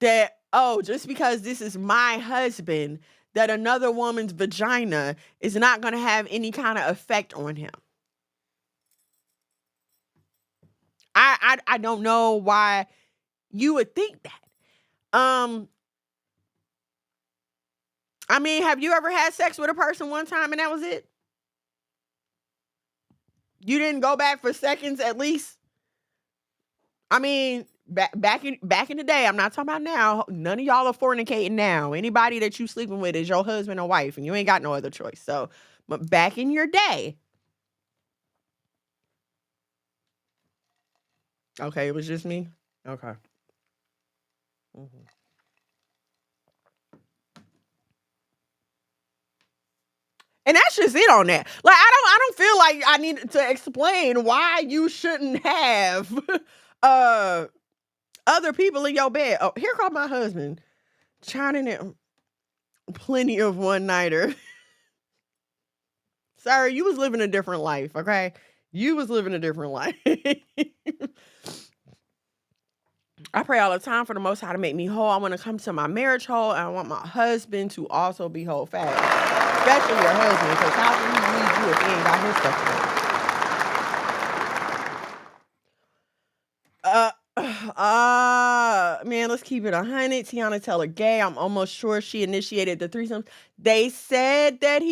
that, oh, just because this is my husband, that another woman's vagina is not going to have any kind of effect on him. I don't know why you would think that. I mean, have you ever had sex with a person one time and that was it? You didn't go back for seconds at least? I mean, back in the day, I'm not talking about now. None of y'all are fornicating now. Anybody that you sleeping with is your husband or wife, and you ain't got no other choice. So, but back in your day. Okay, it was just me? Okay. Mm-hmm. And that's just it on that. Like, I don't feel like I need to explain why you shouldn't have other people in your bed. Oh, here comes my husband chiming in. Plenty of one-nighter. Sorry, you was living a different life, okay? You was living a different life. I pray all the time for the Most High to make me whole. I want to come to my marriage whole, and I want my husband to also be whole fast. Especially your husband, because how can he leave you if he ain't got his stuff together? Man, let's keep it 100. Tiana Taylor gay. I'm almost sure she initiated the threesome. They said that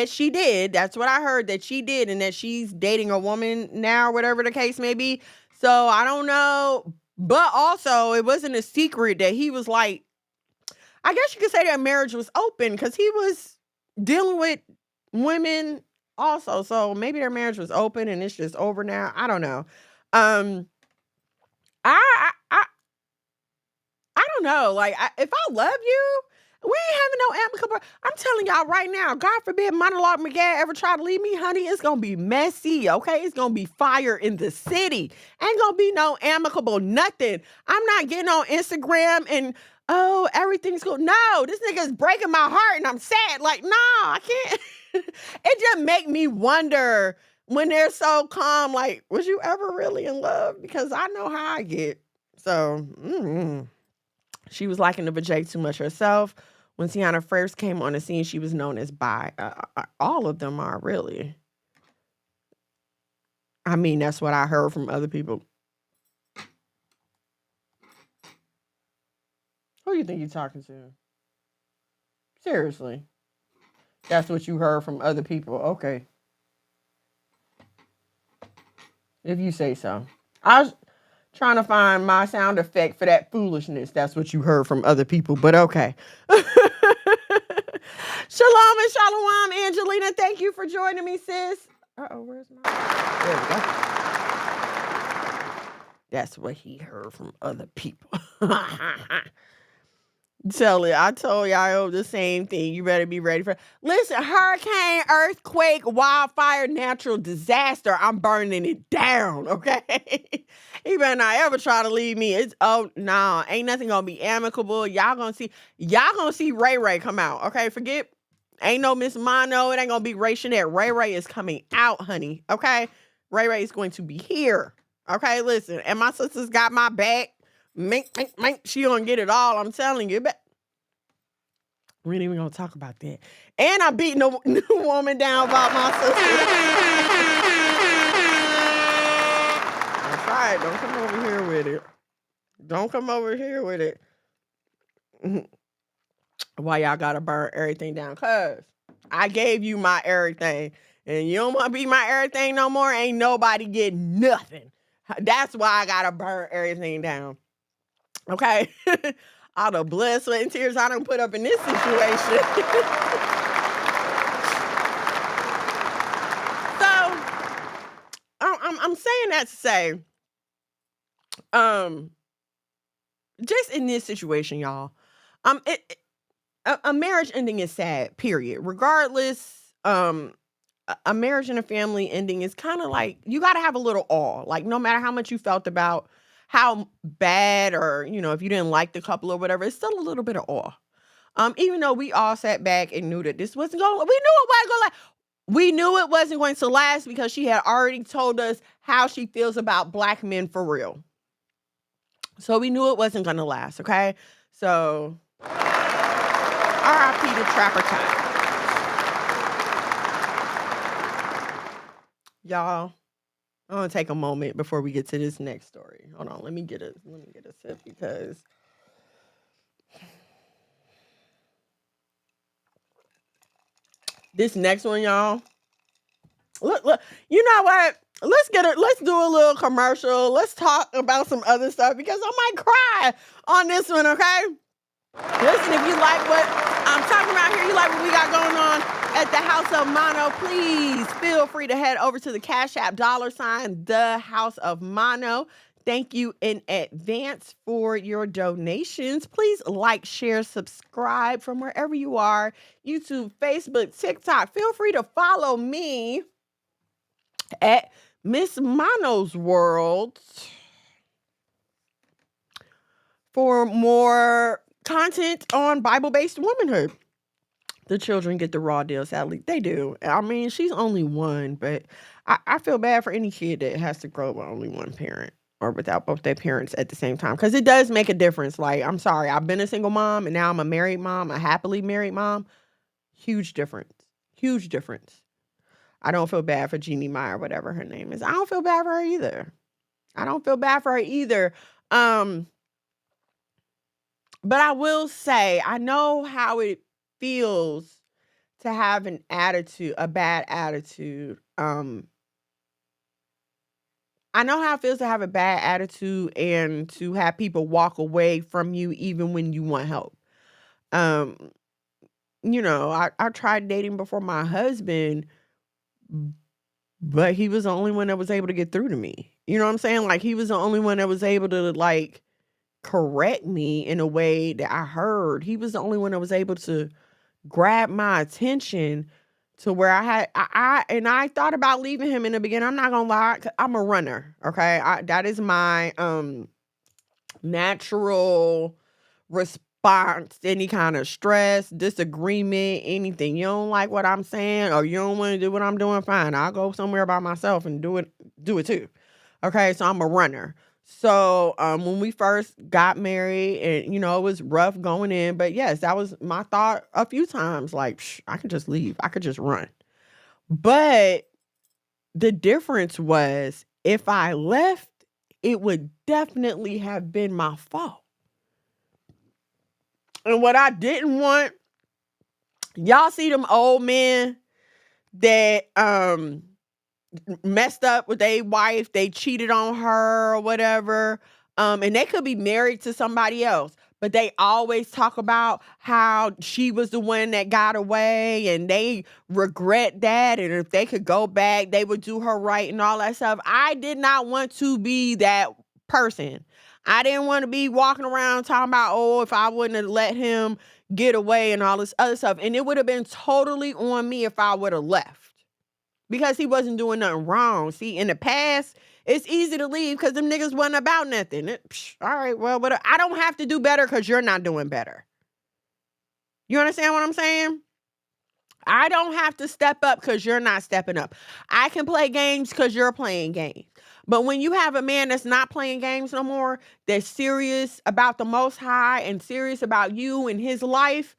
she did. That's what I heard, that she did, and that she's dating a woman now, whatever the case may be. So I don't know. But also, it wasn't a secret that he was like, I guess you could say that marriage was open because he was dealing with women also. So maybe their marriage was open and it's just over now. I don't know. I don't know. Like, if I love you, we ain't having no amicable. I'm telling y'all right now, God forbid Monologue McGad ever try to leave me, honey, it's going to be messy, okay? It's going to be fire in the city. Ain't going to be no amicable nothing. I'm not getting on Instagram and, oh, everything's cool. No, this nigga's breaking my heart and I'm sad. Like, no, I can't. It just make me wonder when they're so calm, like, was you ever really in love? Because I know how I get. So, She was liking the vajay too much herself. When Tiana first came on the scene, she was known as bi. All of them are, really. I mean, that's what I heard from other people. Who do you think you're talking to? Seriously. That's what you heard from other people. Okay. If you say so. I was trying to find my sound effect for that foolishness. That's what you heard from other people, but okay. Shalom and shalom, Angelina. Thank you for joining me, sis. Uh-oh, where's my... There we go. That's what he heard from other people. I told y'all the same thing. You better be ready for it. Listen, hurricane, earthquake, wildfire, natural disaster. I'm burning it down, okay? He better not ever try to leave me. Ain't nothing gonna be amicable. Y'all gonna see Ray Ray come out, okay? Forget Ain't no Miss Mono. It ain't gonna be Ray Shanette. Ray Ray is coming out, honey. Okay? Ray Ray is going to be here. Okay, listen. And my sister's got my back. Mink. She gonna get it all. I'm telling you. But we ain't even gonna talk about that. And I beat no new woman down about my sister. That's right. Don't come over here with it. Don't come over here with it. Why y'all gotta burn everything down? Cause I gave you my everything. And you don't want to be my everything no more. Ain't nobody get nothing. That's why I gotta burn everything down. Okay? All the blood, sweat, and tears I done put up in this situation. So I'm saying that to say, just in this situation, y'all, a marriage ending is sad, period. Regardless, a marriage and a family ending is kind of like, you got to have a little awe. Like, no matter how much you felt about how bad, or, you know, if you didn't like the couple or whatever, it's still a little bit of awe. Even though we all sat back and knew that this wasn't going, we knew it wasn't going to last. We knew it wasn't going to last because she had already told us how she feels about black men for real. So we knew it wasn't going to last, okay? So, R.I.P. to Trapper Time. Y'all, I'm gonna take a moment before we get to this next story. Hold on, let me get a sip because this next one, y'all. Look, you know what? Let's do a little commercial. Let's talk about some other stuff because I might cry on this one, okay? Listen, if you like what I'm talking about here, you like what we got going on at the House of Mono, please feel free to head over to the Cash App $, the House of Mono. Thank you in advance for your donations. Please like, share, subscribe from wherever you are. YouTube, Facebook, TikTok. Feel free to follow me at Miss Mono's World for more content on Bible-based womanhood. The children get the raw deal, sadly. They do. I mean, she's only one, but I feel bad for any kid that has to grow up with only one parent or without both their parents at the same time. Because it does make a difference. Like, I'm sorry, I've been a single mom, and now I'm a married mom, a happily married mom. Huge difference. Huge difference. I don't feel bad for Jeannie Meyer, whatever her name is. I don't feel bad for her either. But I will say, I know how it feels to have a bad attitude. I know how it feels to have a bad attitude and to have people walk away from you even when you want help. You know, I tried dating before my husband, but he was the only one that was able to get through to me. You know what I'm saying? Like, he was the only one that was able to, like, correct me in a way that I heard. He was the only one that was able to grab my attention to where I thought about leaving him in the beginning. I'm not gonna lie, I'm a runner. Okay, that is my natural response to any kind of stress, disagreement, anything. You don't like what I'm saying, or you don't want to do what I'm doing, fine, I'll go somewhere by myself and do it too. Okay, so I'm a runner. So when we first got married, and, you know, it was rough going in, but yes, that was my thought a few times. Like, I could just leave. I could just run. But the difference was, if I left, it would definitely have been my fault. And what I didn't want, y'all see them old men that messed up with their wife, they cheated on her or whatever, and they could be married to somebody else, but they always talk about how she was the one that got away, and they regret that, and if they could go back, they would do her right and all that stuff. I did not want to be that person. I didn't want to be walking around talking about, oh, if I wouldn't have let him get away and all this other stuff, and it would have been totally on me if I would have left. Because he wasn't doing nothing wrong. See, in the past, it's easy to leave because them niggas wasn't about nothing. All right, well, but I don't have to do better because you're not doing better. You understand what I'm saying? I don't have to step up because you're not stepping up. I can play games because you're playing games. But when you have a man that's not playing games no more, that's serious about the Most High and serious about you and his life,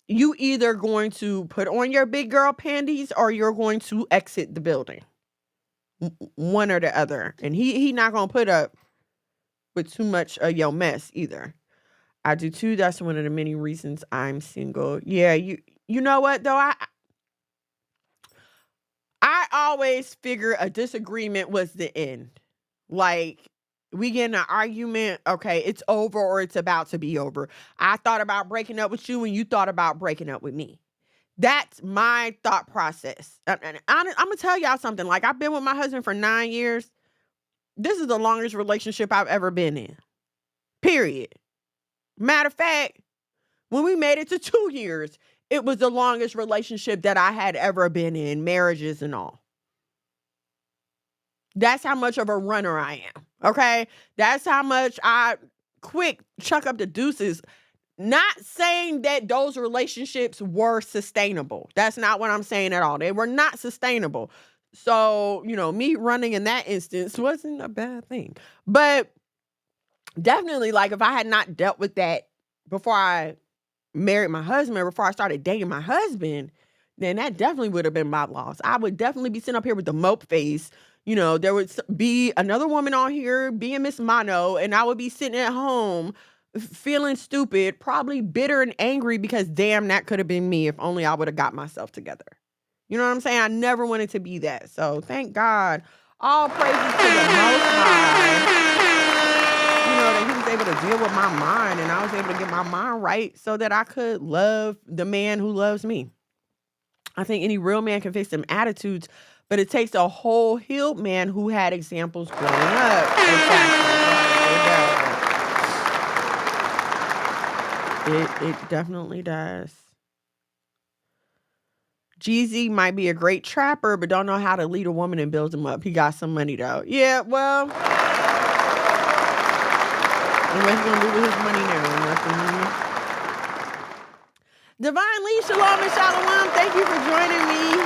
you either going to put on your big girl panties or you're going to exit the building. One or the other. And he not going to put up with too much of your mess either. I do too. That's one of the many reasons I'm single. Yeah, you know what though? I always figure a disagreement was the end. Like, we get in an argument, okay, it's over or it's about to be over. I thought about breaking up with you and you thought about breaking up with me. That's my thought process. And I'm going to tell y'all something. Like, I've been with my husband for 9 years. This is the longest relationship I've ever been in. Period. Matter of fact, when we made it to 2 years, it was the longest relationship that I had ever been in, marriages and all. That's how much of a runner I am, okay? That's how much I quick chuck up the deuces. Not saying that those relationships were sustainable. That's not what I'm saying at all. They were not sustainable. So, me running in that instance wasn't a bad thing. But definitely, like, if I had not dealt with that before I married my husband, before I started dating my husband, then that definitely would have been my loss. I would definitely be sitting up here with the mope face. There would be another woman on here being Miss Mono, and I would be sitting at home feeling stupid, probably bitter and angry because damn, that could have been me if only I would have got myself together. You know what I'm saying? I never wanted to be that. So thank God. All praises to the Most High. That he was able to deal with my mind and I was able to get my mind right so that I could love the man who loves me. I think any real man can fix them attitudes, but it takes a whole healed man who had examples growing up. Exactly. It definitely does. Jeezy might be a great trapper, but don't know how to lead a woman and build him up. He got some money though. Yeah, well, and what he gonna do with his money now? Nothing. Divine Lee, shalom and shalom. Thank you for joining me.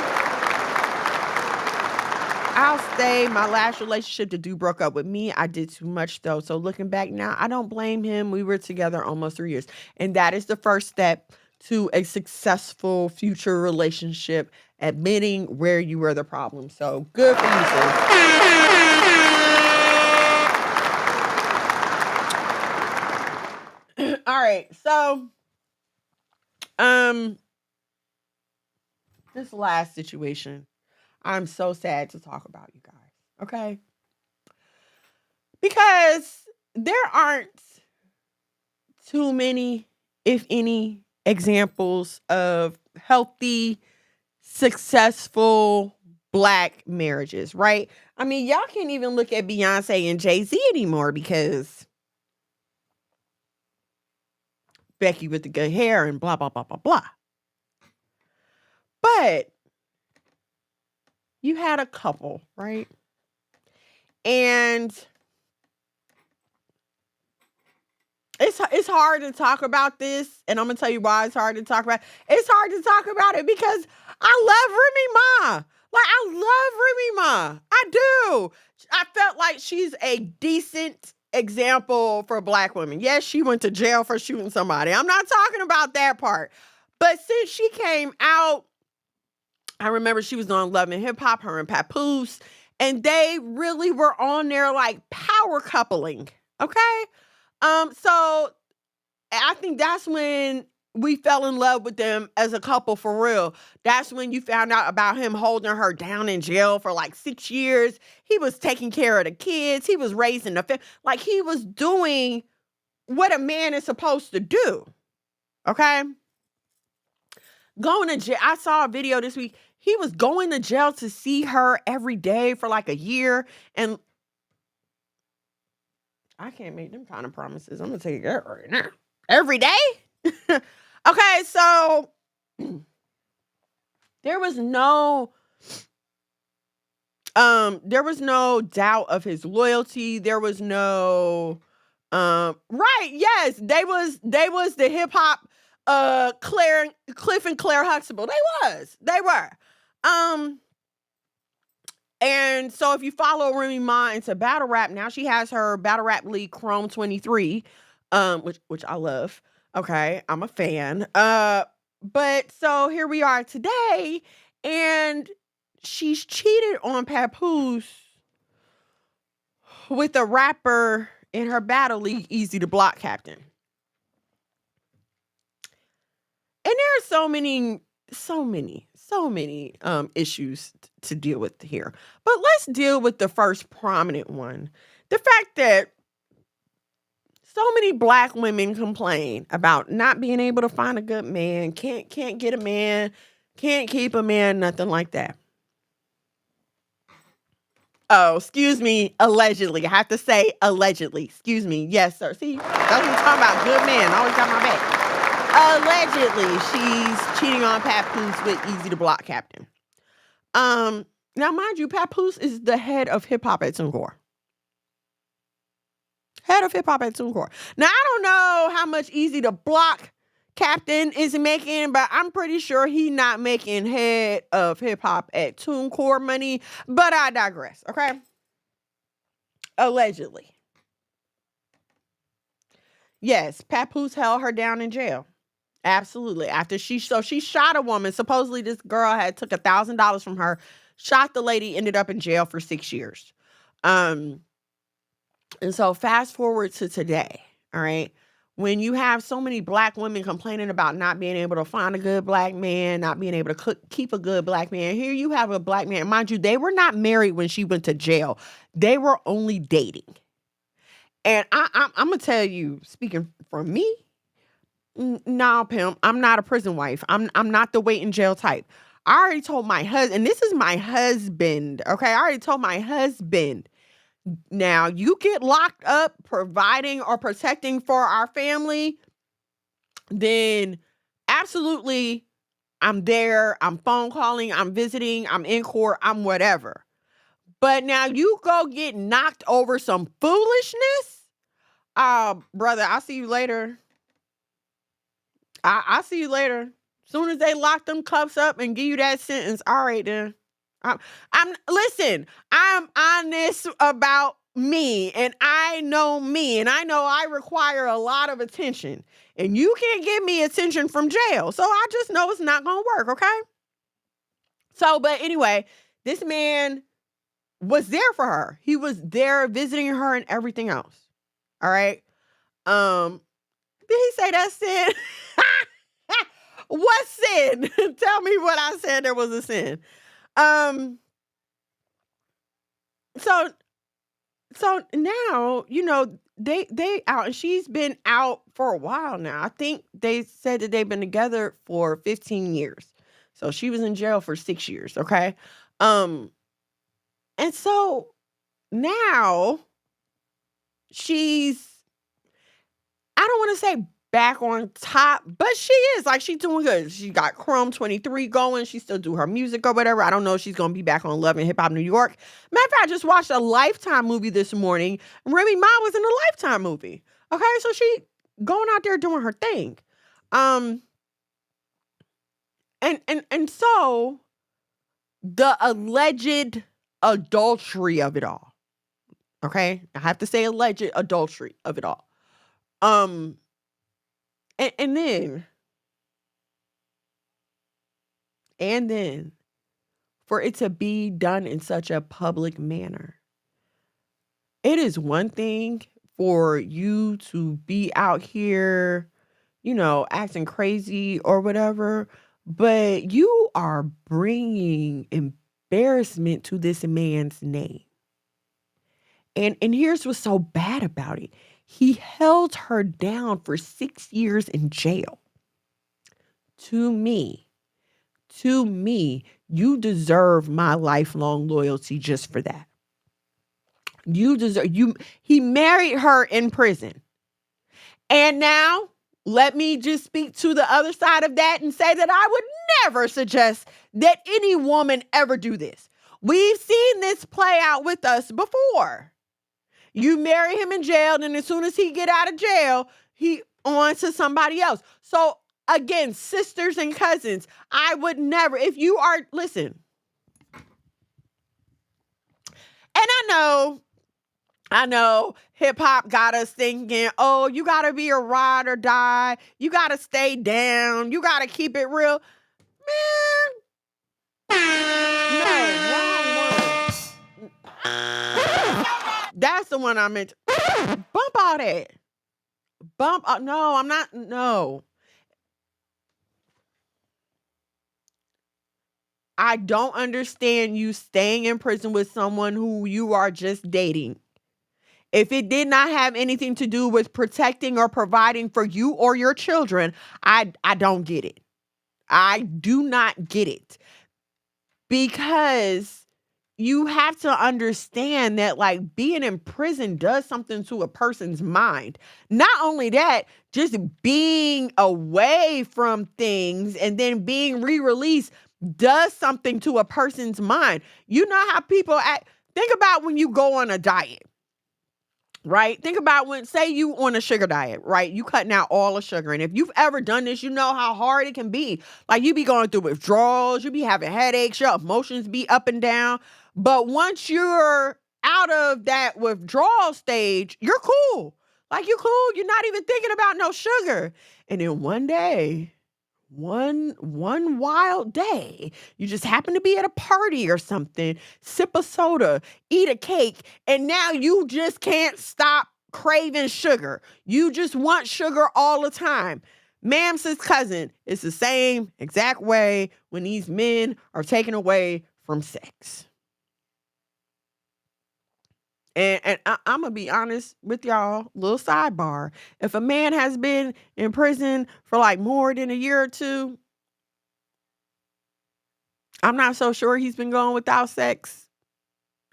I'll stay. My last relationship, the dude broke up with me. I did too much though. So looking back now, I don't blame him. We were together almost 3 years. And that is the first step to a successful future relationship, admitting where you were the problem. So good for you, sis. All right. So, this last situation, I'm so sad to talk about, you guys. Okay? Because there aren't too many, if any, examples of healthy, successful Black marriages, right? I mean, y'all can't even look at Beyonce and Jay-Z anymore because Becky with the good hair and blah, blah, blah, blah, blah. But you had a couple, right? And it's hard to talk about this, and I'm gonna tell you why it's hard to talk about. It's hard to talk about it because I love Remy Ma. Like, I love Remy Ma. I do. I felt like she's a decent example for Black women. Yes, she went to jail for shooting somebody. I'm not talking about that part. But since she came out, I remember she was on Love and Hip Hop, her and Papoose, and they really were on there like power coupling. Okay? So I think that's when we fell in love with them as a couple for real. That's when you found out about him holding her down in jail for like 6 years. He was taking care of the kids. He was raising the family. Like, he was doing what a man is supposed to do. Okay? Going to jail. I saw a video this week. He was going to jail to see her every day for like a year. And I can't make them kind of promises. I'm going to tell you that right now. Every day? Okay, so there was no doubt of his loyalty. There was no right, yes, they was the hip hop Cliff and Claire Huxtable. They were. And so if you follow Remy Ma into battle rap, now she has her battle rap league Chrome 23, which I love. Okay, I'm a fan. But so here we are today, and she's cheated on Papoose with a rapper in her battle league, Easy to Block Captain. And there are so many issues to deal with here. But let's deal with the first prominent one. The fact that so many black women complain about not being able to find a good man, can't get a man, can't keep a man, nothing like that. Oh, excuse me, allegedly. I have to say allegedly. Excuse me. Yes, sir. See, that's what I'm talking about. Good man. Always got my back. Allegedly, she's cheating on Papoose with Easy to Block Captain. Now, mind you, Papoose is the head of hip hop at TuneCore. Head of hip hop at TuneCore. Now, I don't know how much Easy to Block Captain is making, but I'm pretty sure he's not making head of hip hop at TuneCore money. But I digress. Okay. Allegedly. Yes, Papoose held her down in jail. Absolutely. After she shot a woman. Supposedly this girl had took $1,000 from her, shot the lady, ended up in jail for 6 years. And so fast forward to today. All right. When you have so many black women complaining about not being able to find a good black man, not being able to keep a good black man. Here you have a black man. Mind you, they were not married when she went to jail. They were only dating. And I'm going to tell you, speaking for me, nah, pimp, I'm not a prison wife. I'm not the wait in jail type. I already told my husband, and this is my husband, okay? I already told my husband, now you get locked up providing or protecting for our family, then absolutely I'm there, I'm phone calling, I'm visiting, I'm in court, I'm whatever. But now you go get knocked over some foolishness? Brother, I'll see you later. I'll see you later. Soon as they lock them cuffs up and give you that sentence, all right then. Listen, I'm honest about me, and I know me, and I know I require a lot of attention. And you can't give me attention from jail. So I just know it's not gonna work, okay? So, but anyway, this man was there for her. He was there visiting her and everything else. All right. Did he say that's sin? What sin? Tell me what I said there was a sin. So now, you know, they out, and she's been out for a while now. I think they said that they've been together for 15 years. So she was in jail for 6 years, okay? And so now she's, I don't want to say back on top, but she is, like, she's doing good. She got Chrome 23 going. She still do her music or whatever. I don't know if she's going to be back on Love and Hip Hop New York. Matter of fact, I just watched a Lifetime movie this morning. Remy Ma was in a Lifetime movie. Okay, so she going out there doing her thing. And so the alleged adultery of it all. Okay? I have to say alleged adultery of it all. And then for it to be done in such a public manner. It is one thing for you to be out here, you know, acting crazy or whatever, but you are bringing embarrassment to this man's name. And here's what's so bad about it. He held her down for 6 years in jail. To me, you deserve my lifelong loyalty just for that. He married her in prison. And now, let me just speak to the other side of that and say that I would never suggest that any woman ever do this. We've seen this play out with us before. You marry him in jail, and as soon as he get out of jail, he on to somebody else. So Again, sisters and cousins, I would never, if you are, listen. And I know hip hop got us thinking, oh, you got to be a ride or die. You got to stay down. You got to keep it real. Man, no, wrong one. That's the one I meant. Bump all that. Bump. No, I'm not. No. I don't understand you staying in prison with someone who you are just dating. If it did not have anything to do with protecting or providing for you or your children, I don't get it. I do not get it. Because you have to understand that, like, being in prison does something to a person's mind. Not only that, just being away from things and then being re-released does something to a person's mind. You know how people act. Think about when you go on a diet, right? Think about when, say you on a sugar diet, right? You cutting out all the sugar. And if you've ever done this, you know how hard it can be. Like, you be going through withdrawals, you be having headaches, your emotions be up and down. But once you're out of that withdrawal stage, you're cool. Like, you're cool. You're not even thinking about no sugar. And then one day, one wild day, you just happen to be at a party or something, sip a soda, eat a cake, and now you just can't stop craving sugar. You just want sugar all the time. Ma'am, sis, cousin, it's the same exact way when these men are taken away from sex. And I'm going to be honest with y'all, little sidebar. If a man has been in prison for like more than a year or two, I'm not so sure he's been going without sex,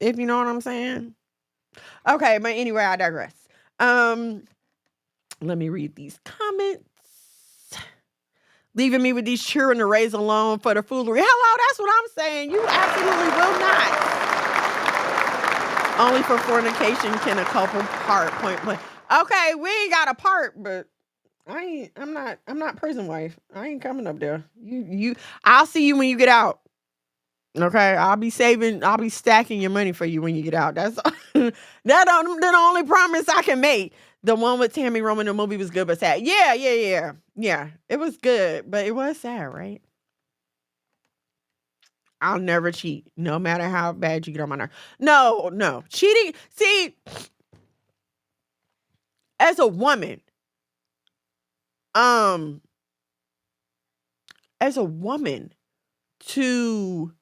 if you know what I'm saying. Okay, but anyway, I digress. Let me read these comments. Leaving me with these children to raise alone for the foolery. Hello, that's what I'm saying. You absolutely will not. Only for fornication can a couple part, point blank. Okay, we ain't got a part, but I'm not prison wife. I ain't coming up there. I'll see you when you get out. Okay, I'll be stacking your money for you when you get out. That's the only promise I can make. The one with Tammy Roman, the movie was good but sad. Yeah. It was good, but it was sad, right? I'll never cheat, no matter how bad you get on my nerve. No. Cheating, see, as a woman, to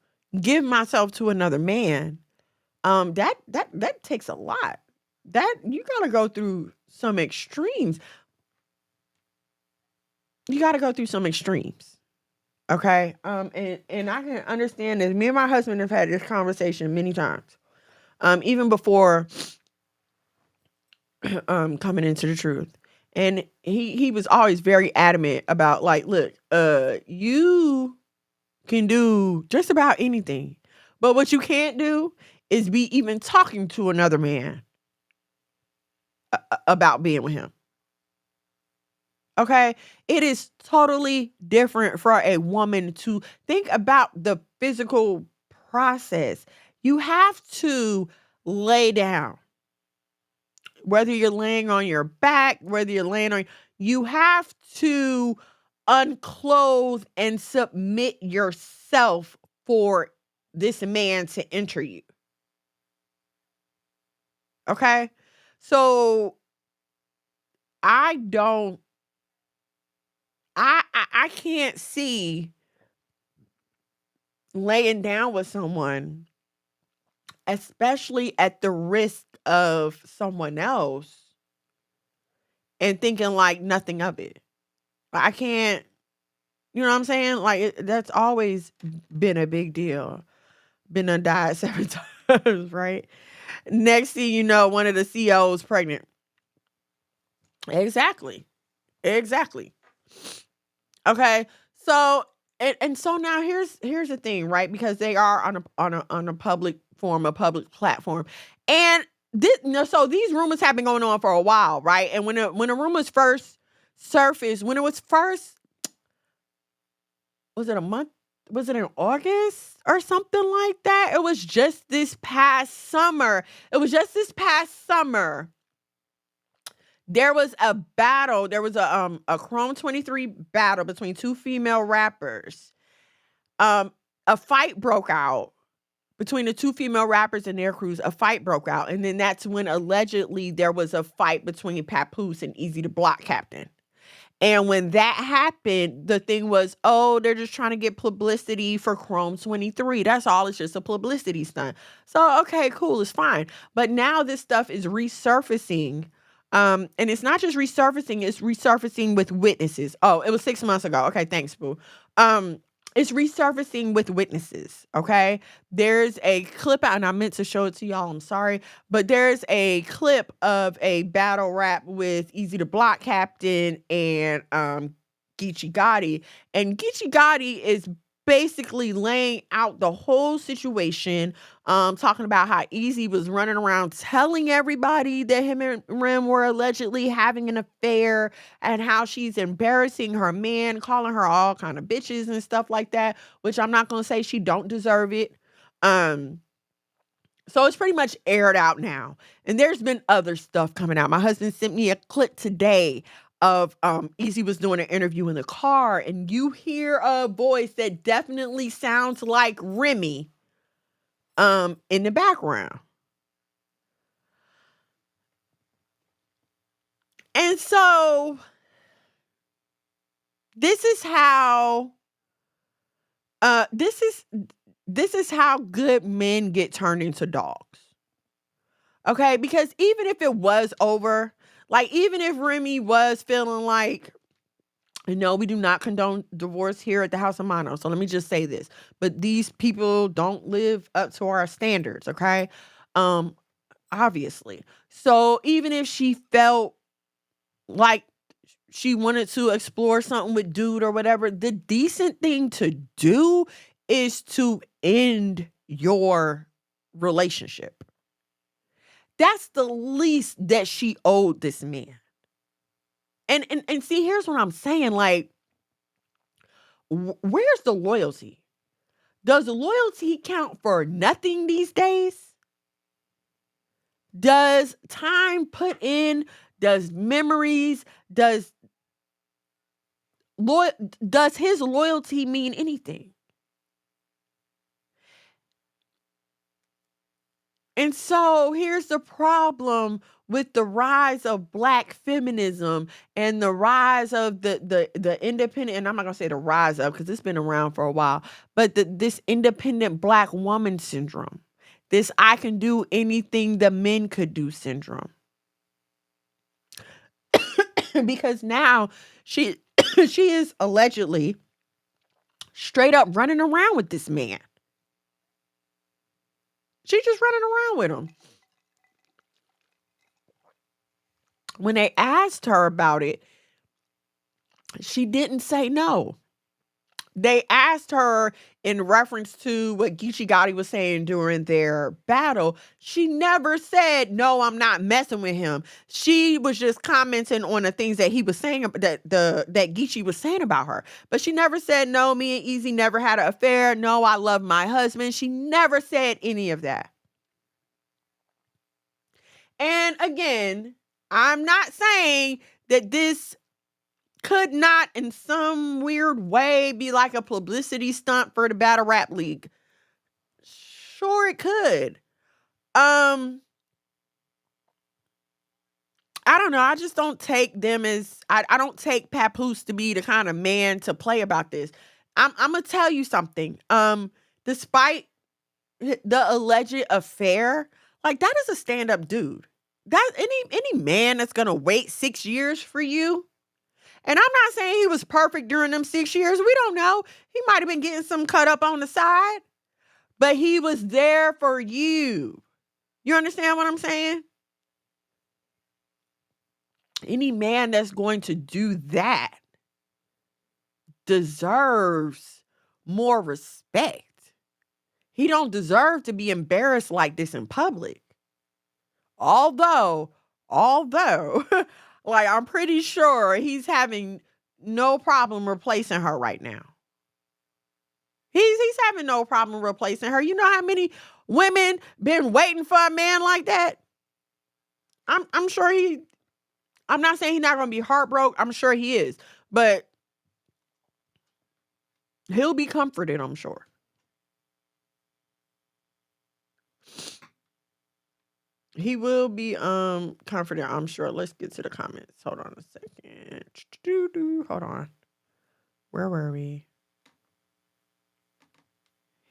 give myself to another man, that takes a lot. That you gotta go through some extremes. Okay. And I can understand this. Me and my husband have had this conversation many times. Even before coming into the truth. And he was always very adamant about, like, look, you can do just about anything. But what you can't do is be even talking to another man about being with him. Okay, it is totally different for a woman to think about the physical process. You have to lay down. Whether you're laying on your back, whether you're laying on, you have to unclothe and submit yourself for this man to enter you. Okay, so I can't see laying down with someone, especially at the risk of someone else, and thinking like nothing of it. I can't, you know what I'm saying? Like, that's always been a big deal. Been undied 7 times, right? Next thing you know, one of the CEOs pregnant. Exactly. Okay, so and so now here's the thing, right? Because they are on a public forum, a public platform, and so these rumors have been going on for a while, right? And when the rumors first surfaced, when it was first was it a month? Was it in August or something like that? It was just this past summer. There was a battle. There was a Chrome 23 battle between two female rappers. A fight broke out between the two female rappers and their crews. A fight broke out, and then that's when allegedly there was a fight between Papoose and Easy the Block Captain. And when that happened, the thing was, oh, they're just trying to get publicity for Chrome 23. That's all. It's just a publicity stunt. So, okay, cool. It's fine. But now this stuff is resurfacing. And it's not just resurfacing, it's resurfacing with witnesses. Oh, it was 6 months ago. Okay, thanks, boo. It's resurfacing with witnesses, okay? There's a clip out, and I meant to show it to y'all, I'm sorry, but there's a clip of a battle rap with Easy the Block Captain and Geechee Gotti, and Geechee Gotti is basically laying out the whole situation, talking about how Easy was running around telling everybody that him and Rim were allegedly having an affair and how she's embarrassing her man, calling her all kind of bitches and stuff like that, which I'm not going to say she don't deserve it. So it's pretty much aired out now. And there's been other stuff coming out. My husband sent me a clip today of Easy was doing an interview in the car, and you hear a voice that definitely sounds like Remy in the background. And so this is how good men get turned into dogs. Okay? Because even if it was over, like, even if Remy was feeling like, no, we do not condone divorce here at the House of Mono. So let me just say this. But these people don't live up to our standards, okay? Obviously. So even if she felt like she wanted to explore something with dude or whatever, the decent thing to do is to end your relationship. That's the least that she owed this man. And see, here's what I'm saying. Like, where's the loyalty? Does the loyalty count for nothing these days? Does time put in, does memories, does his loyalty mean anything? And so here's the problem with the rise of Black feminism and the rise of the independent, and I'm not going to say the rise of, because it's been around for a while, but this independent Black woman syndrome, this I can do anything the men could do syndrome. Because now she is allegedly straight up running around with this man. She's just running around with him. When they asked her about it, she didn't say no. They asked her in reference to what Geechee Gotti was saying during their battle. She never said, no, I'm not messing with him. She was just commenting on the things that he was saying, that Geechee was saying about her. But she never said, no, me and Easy never had an affair. No, I love my husband. She never said any of that. And again, I'm not saying that this could not in some weird way be like a publicity stunt for the Battle Rap League. Sure it could. I don't know. I just don't take them as, I don't take Papoose to be the kind of man to play about this. I'm going to tell you something. Despite the alleged affair, like, that is a stand-up dude. That any man that's going to wait 6 years for you. And I'm not saying he was perfect during them 6 years. We don't know. He might have been getting some cut up on the side, but he was there for you. You understand what I'm saying? Any man that's going to do that deserves more respect. He don't deserve to be embarrassed like this in public. Although, like, I'm pretty sure he's having no problem replacing her right now. He's having no problem replacing her. You know how many women been waiting for a man like that? I'm sure I'm not saying he's not going to be heartbroken. I'm sure he is. But he'll be comforted, I'm sure. He will be comforted, I'm sure. Let's get to the comments. Hold on a second. Hold on. Where were we?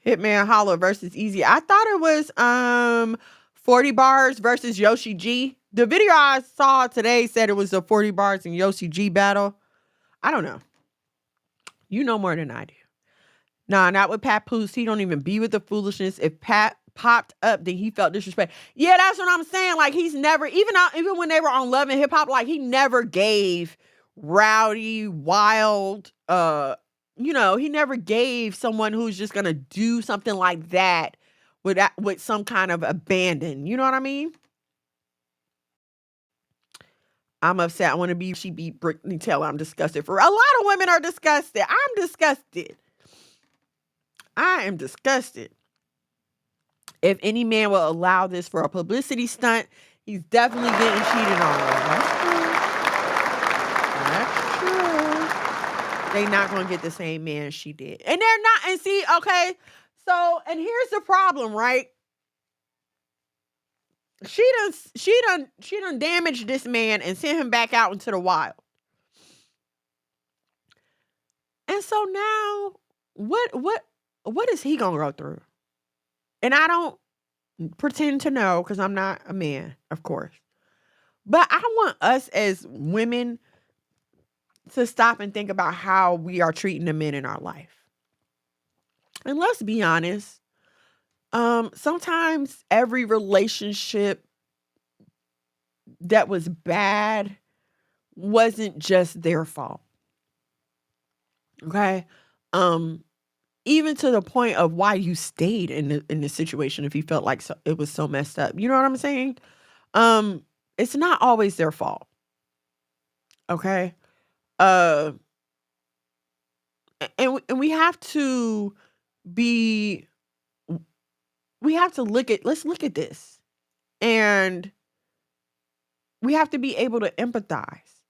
Hitman Holla versus Easy. I thought it was 40 bars versus Yoshi G. The video I saw today said it was a 40 bars and Yoshi G battle. I don't know. You know more than I do. Nah, not with Papoose. He don't even be with the foolishness. If Pat popped up, then he felt disrespect. Yeah, that's what I'm saying. Like, he's never, even when they were on Love and Hip Hop, like, he never gave rowdy, wild, he never gave someone who's just gonna do something like that with some kind of abandon. You know what I mean? I'm upset. I want to be, she beat Brittany Taylor. I'm disgusted. For a lot of women are disgusted. I'm disgusted. I am disgusted. If any man will allow this for a publicity stunt, he's definitely getting cheated on. That's true. They're not going to get the same man she did. And they're not. And see, okay. So, and here's the problem, right? She done damaged this man and sent him back out into the wild. And so now, what is he gonna go through? And I don't pretend to know because I'm not a man, of course. But I want us as women to stop and think about how we are treating the men in our life. And let's be honest. Sometimes every relationship that was bad wasn't just their fault. Okay? Even to the point of why you stayed in the situation if you felt like it was so messed up. You know what I'm saying? It's not always their fault. Okay? And we have to let's look at this. And we have to be able to empathize.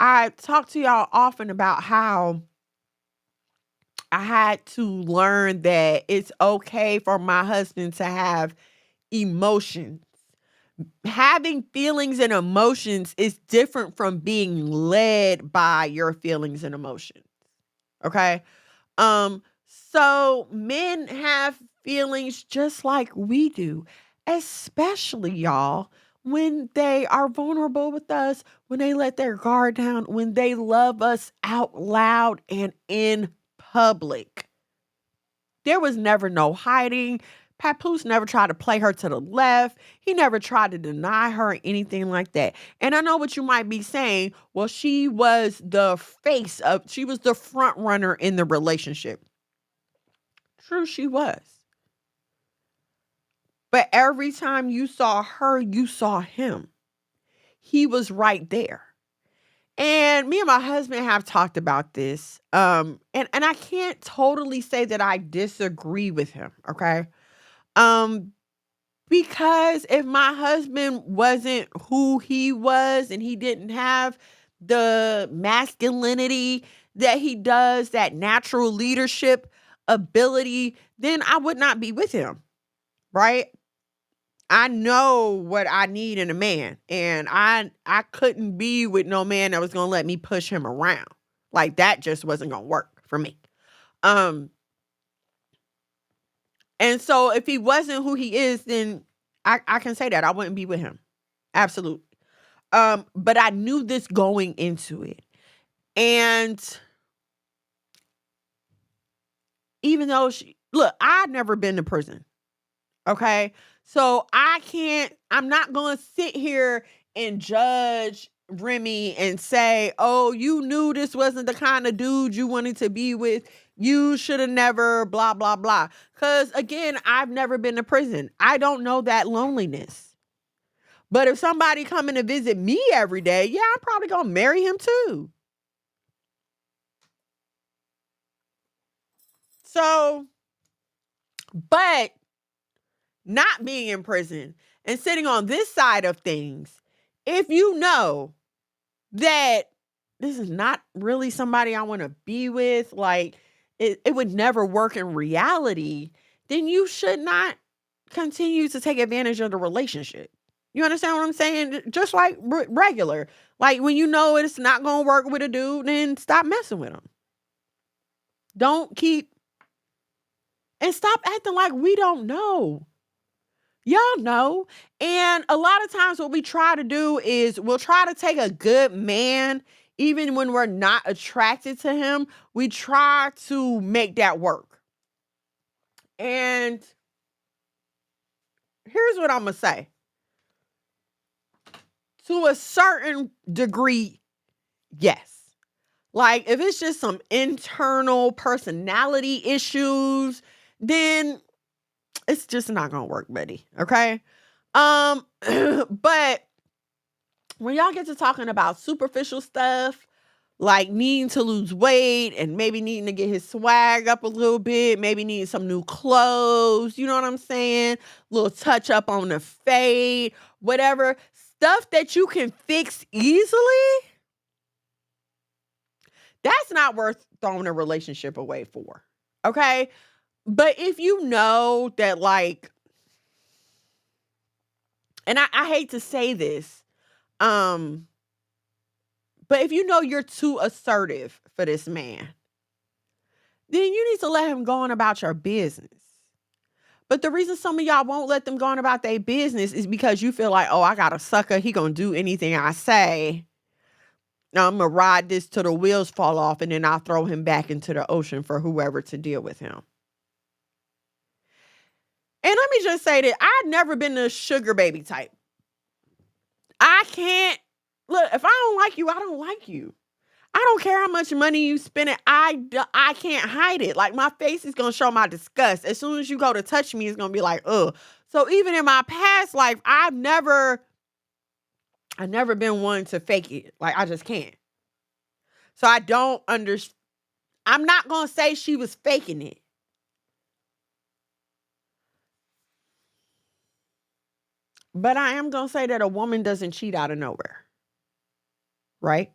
I talk to y'all often about how I had to learn that it's okay for my husband to have emotions. Having feelings and emotions is different from being led by your feelings and emotions. Okay? So men have feelings just like we do, especially y'all when they are vulnerable with us, when they let their guard down, when they love us out loud and in public. There was never no hiding. Papoose never tried to play her to the left. He never tried to deny her or anything like that. And I know what you might be saying. Well, she was the front runner in the relationship. True, she was. But every time you saw her, you saw him. He was right there. And me and my husband have talked about this. And I can't totally say that I disagree with him, okay? Because if my husband wasn't who he was and he didn't have the masculinity that he does, that natural leadership ability, then I would not be with him, right? I know what I need in a man, and I couldn't be with no man that was going to let me push him around. Like, that just wasn't going to work for me. And so if he wasn't who he is, then I can say that I wouldn't be with him. Absolutely. But I knew this going into it. And even though I'd never been to prison. Okay. So I'm not going to sit here and judge Remy and say, oh, you knew this wasn't the kind of dude you wanted to be with. You should have never, blah, blah, blah. Because again, I've never been to prison. I don't know that loneliness. But if somebody coming to visit me every day, yeah, I'm probably going to marry him too. So, but not being in prison and sitting on this side of things, if you know that this is not really somebody I want to be with, like it would never work in reality, then you should not continue to take advantage of the relationship. You understand what I'm saying? Just like regular. Like when you know it's not going to work with a dude, then stop messing with him. Don't keep, and stop acting like we don't know. Y'all know. And a lot of times what we try to do is we'll try to take a good man, even when we're not attracted to him, we try to make that work. And here's what I'm going to say. To a certain degree, yes. Like if it's just some internal personality issues, then it's just not going to work, buddy. Okay? But when y'all get to talking about superficial stuff, like needing to lose weight and maybe needing to get his swag up a little bit, maybe needing some new clothes, you know what I'm saying? Little touch up on the fade, whatever. Stuff that you can fix easily, that's not worth throwing a relationship away for. Okay? But if you know that, like, and I hate to say this, but if you know you're too assertive for this man, then you need to let him go on about your business. But the reason some of y'all won't let them go on about their business is because you feel like, oh, I got a sucker. He gonna do anything I say. I'm gonna ride this till the wheels fall off, and then I'll throw him back into the ocean for whoever to deal with him. And let me just say that I've never been a sugar baby type. I can't, look, if I don't like you, I don't like you. I don't care how much money you spend it. I can't hide it. Like my face is going to show my disgust. As soon as you go to touch me, it's going to be like, ugh. So even in my past life, I've never been one to fake it. Like I just can't. So I don't understand. I'm not going to say she was faking it. But I am going to say that a woman doesn't cheat out of nowhere. Right?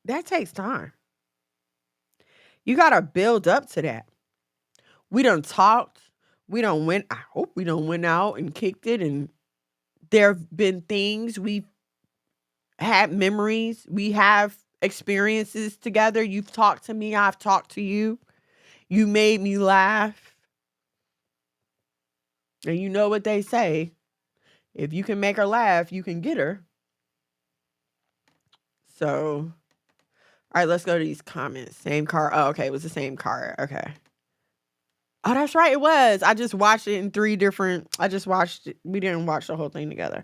That takes time. You got to build up to that. We done talked. We done went, I hope we done went out and kicked it. And there have been things. We've had memories. We have experiences together. You've talked to me. I've talked to you. You made me laugh. And you know what they say. If you can make her laugh, you can get her. So, all right, let's go to these comments. Same car. Oh, okay. It was the same car. Okay. Oh, that's right. It was. I just watched it in 3 different. I just watched it. We didn't watch the whole thing together.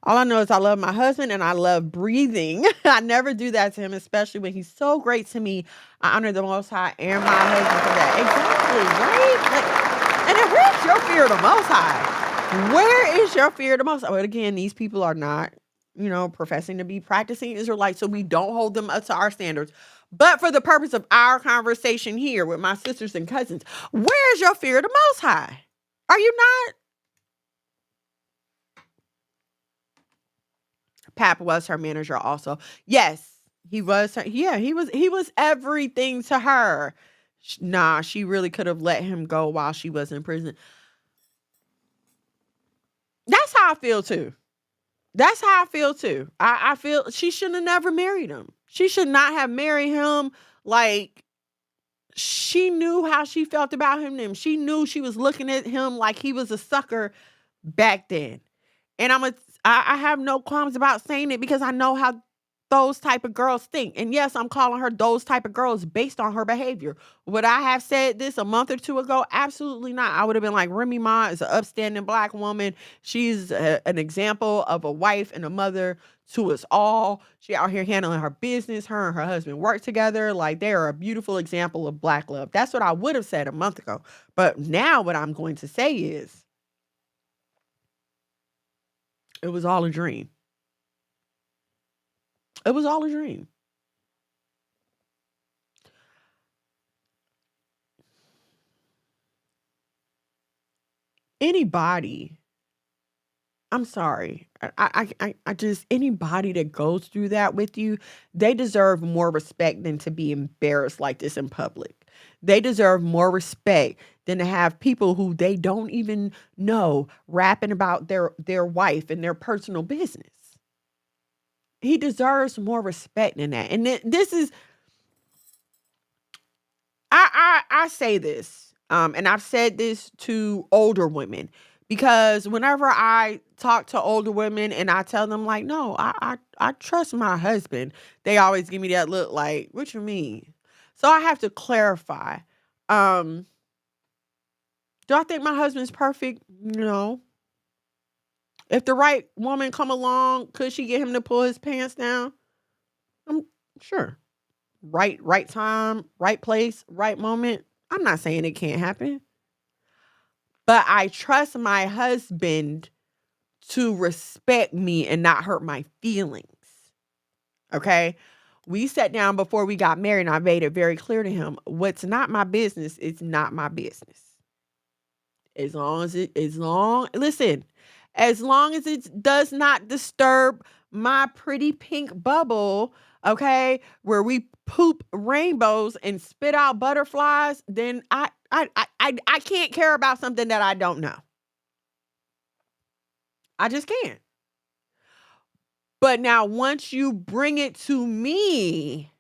All I know is I love my husband and I love breathing. I never do that to him, especially when he's so great to me. I honor the Most High and my husband for that. Exactly, right? Like, and then where's your fear of the Most High? Where is your fear of the Most High? But again, these people are not, professing to be practicing Israelites, so we don't hold them up to our standards. But for the purpose of our conversation here with my sisters and cousins, where's your fear of the Most High? Are you not? Pap was her manager also. Yes, he was her. Yeah, he was everything to her. Nah, she really could have let him go while she was in prison. That's how I feel too. I feel she shouldn't have never married him. She should not have married him. Like, she knew how she felt about him then. She knew she was looking at him like he was a sucker back then. And I have no qualms about saying it because I know how those type of girls think. And yes, I'm calling her those type of girls based on her behavior. Would I have said this a month or 2 ago? Absolutely not. I would have been like, Remy Ma is an upstanding Black woman. She's an example of a wife and a mother to us all. She out here handling her business. Her and her husband work together. Like, they are a beautiful example of Black love. That's what I would have said a month ago. But now what I'm going to say is, it was all a dream. It was all a dream. anybody, I'm sorry. I just, anybody that goes through that with you, they deserve more respect than to be embarrassed like this in public. They deserve more respect than to have people who they don't even know rapping about their wife and their personal business. He deserves more respect than that. And this is, I say this, and I've said this to older women, because whenever I talk to older women and I tell them like, no, I trust my husband, they always give me that look like, what you mean? So I have to clarify. Do I think my husband's perfect? No. If the right woman come along, could she get him to pull his pants down? I'm sure. Right time, right place, right moment. I'm not saying it can't happen. But I trust my husband to respect me and not hurt my feelings. Okay? We sat down before we got married and I made it very clear to him, what's not my business, it's not my business. As long as it does not disturb my pretty pink bubble, okay, where we poop rainbows and spit out butterflies, then I can't care about something that I don't know. I just can't. But now once you bring it to me,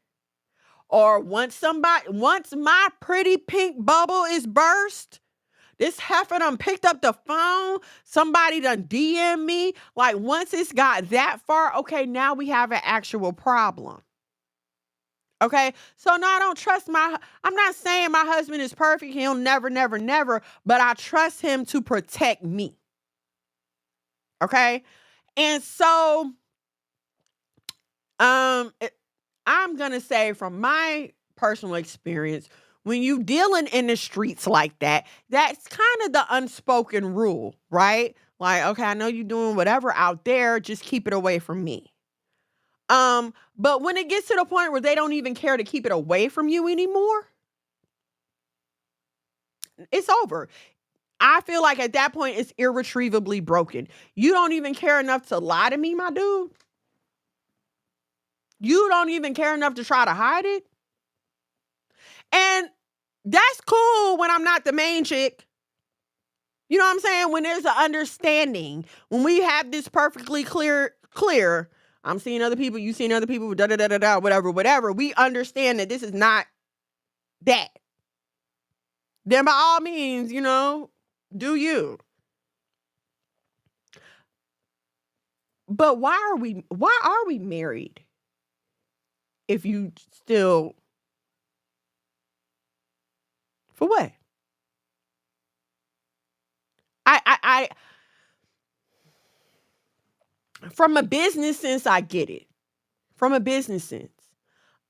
or once my pretty pink bubble is burst, this heifer done picked up the phone, somebody done DM me, like once it's got that far, okay, now we have an actual problem. Okay, so now I don't trust I'm not saying my husband is perfect, he'll never, but I trust him to protect me. Okay, and so I'm gonna say from my personal experience, when you dealing in the streets like that, that's kind of the unspoken rule, right? Like, okay, I know you're doing whatever out there, just keep it away from me. But when it gets to the point where they don't even care to keep it away from you anymore, it's over. I feel like at that point, it's irretrievably broken. You don't even care enough to lie to me, my dude. You don't even care enough to try to hide it. And that's cool when I'm not the main chick. You know what I'm saying? When there's an understanding, when we have this perfectly clear, I'm seeing other people, you seeing other people, whatever. We understand that this is not that. Then by all means, do you. But why are we married if you still, for what? I from a business sense, I get it. From a business sense.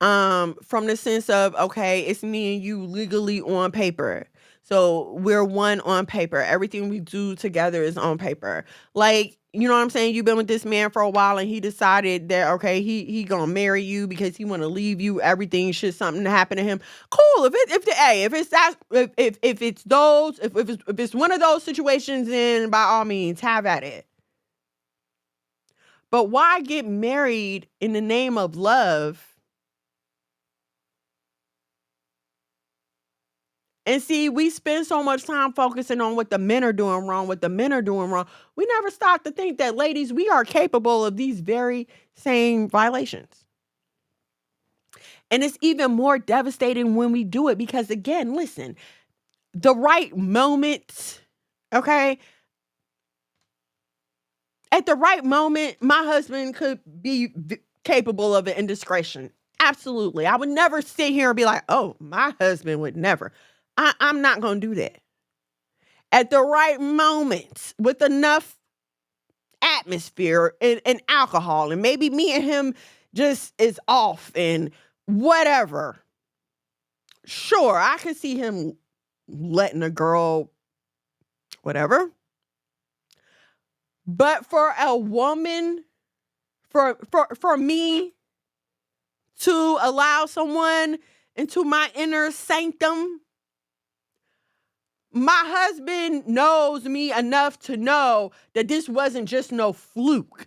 From the sense of, okay, it's me and you legally on paper. So we're one on paper. Everything we do together is on paper. Like, you know what I'm saying? You've been with this man for a while and he decided that, okay, he gonna marry you because he want to leave you everything should something happen to him. Cool. If it's one of those situations, then by all means have at it. But why get married in the name of love? And see, we spend so much time focusing on what the men are doing wrong, We never stop to think that, ladies, we are capable of these very same violations. And it's even more devastating when we do it because, again, listen, the right moment, okay? At the right moment, my husband could be capable of an indiscretion. Absolutely. I would never sit here and be like, oh, my husband would never. I'm not going to do that. At the right moment, with enough atmosphere and alcohol, and maybe me and him just is off and whatever. Sure, I could see him letting a girl, whatever. But for a woman, for me to allow someone into my inner sanctum, my husband knows me enough to know that this wasn't just no fluke.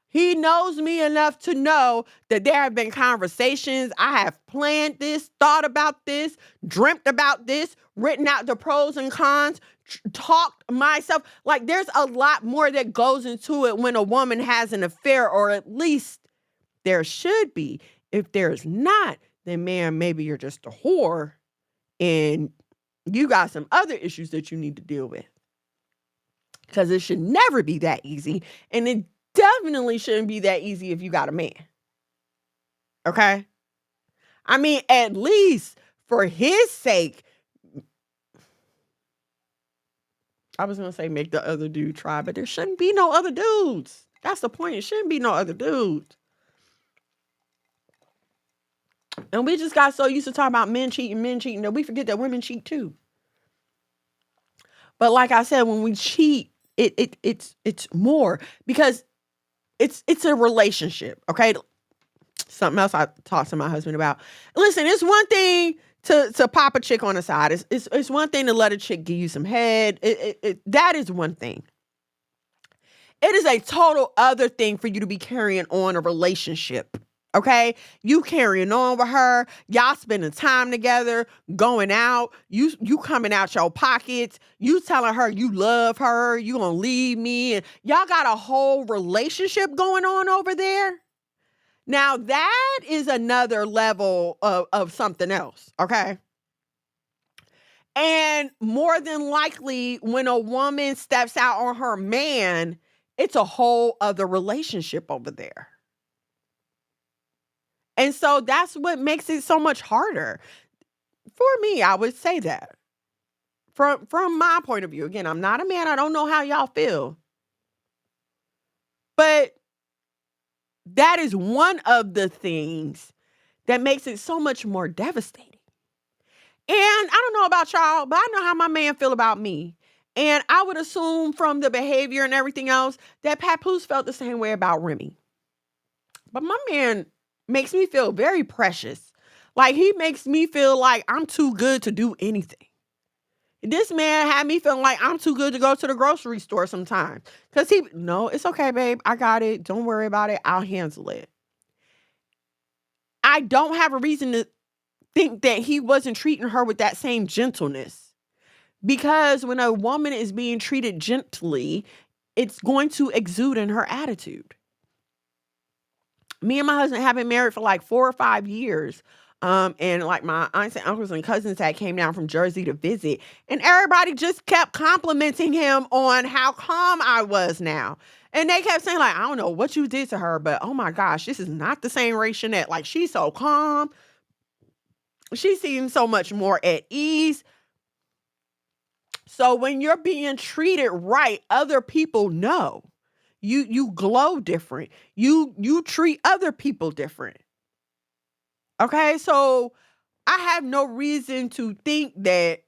He knows me enough to know that there have been conversations. I have planned this, thought about this, dreamt about this, written out the pros and cons, talked myself. Like, there's a lot more that goes into it when a woman has an affair, or at least there should be. If there's not, then man, maybe you're just a whore and you got some other issues that you need to deal with. Because it should never be that easy. And it definitely shouldn't be that easy if you got a man. Okay? I mean, at least for his sake, I was going to say make the other dude try, but there shouldn't be no other dudes. That's the point. It shouldn't be no other dudes. And we just got so used to talking about men cheating, that we forget that women cheat too. But like I said, when we cheat, it's more because it's a relationship, okay? Something else I talked to my husband about. Listen, it's one thing to pop a chick on the side. It's one thing to let a chick give you some head. That is one thing. It is a total other thing for you to be carrying on a relationship. Okay, you carrying on with her, y'all spending time together, going out, you coming out your pockets, you telling her you love her, you gonna leave me, and y'all got a whole relationship going on over there. Now that is another level of something else, okay? And more than likely, when a woman steps out on her man, it's a whole other relationship over there. And so that's what makes it so much harder. For me, I would say that. From my point of view. Again, I'm not a man. I don't know how y'all feel. But that is one of the things that makes it so much more devastating. And I don't know about y'all, but I know how my man feel about me. And I would assume from the behavior and everything else that Papoose felt the same way about Remy. But my man makes me feel very precious. Like, he makes me feel like I'm too good to do anything. This man had me feeling like I'm too good to go to the grocery store sometimes. Because no, it's okay, babe. I got it. Don't worry about it. I'll handle it. I don't have a reason to think that he wasn't treating her with that same gentleness. Because when a woman is being treated gently, it's going to exude in her attitude. Me and my husband have been married for like 4 or 5 years. And like my aunts and uncles and cousins that came down from Jersey to visit. And everybody just kept complimenting him on how calm I was now. And they kept saying, like, I don't know what you did to her, but oh my gosh, this is not the same Ray Shanette. Like, she's so calm. She seems so much more at ease. So when you're being treated right, other people know. You glow different. You treat other people different. Okay, so I have no reason to think that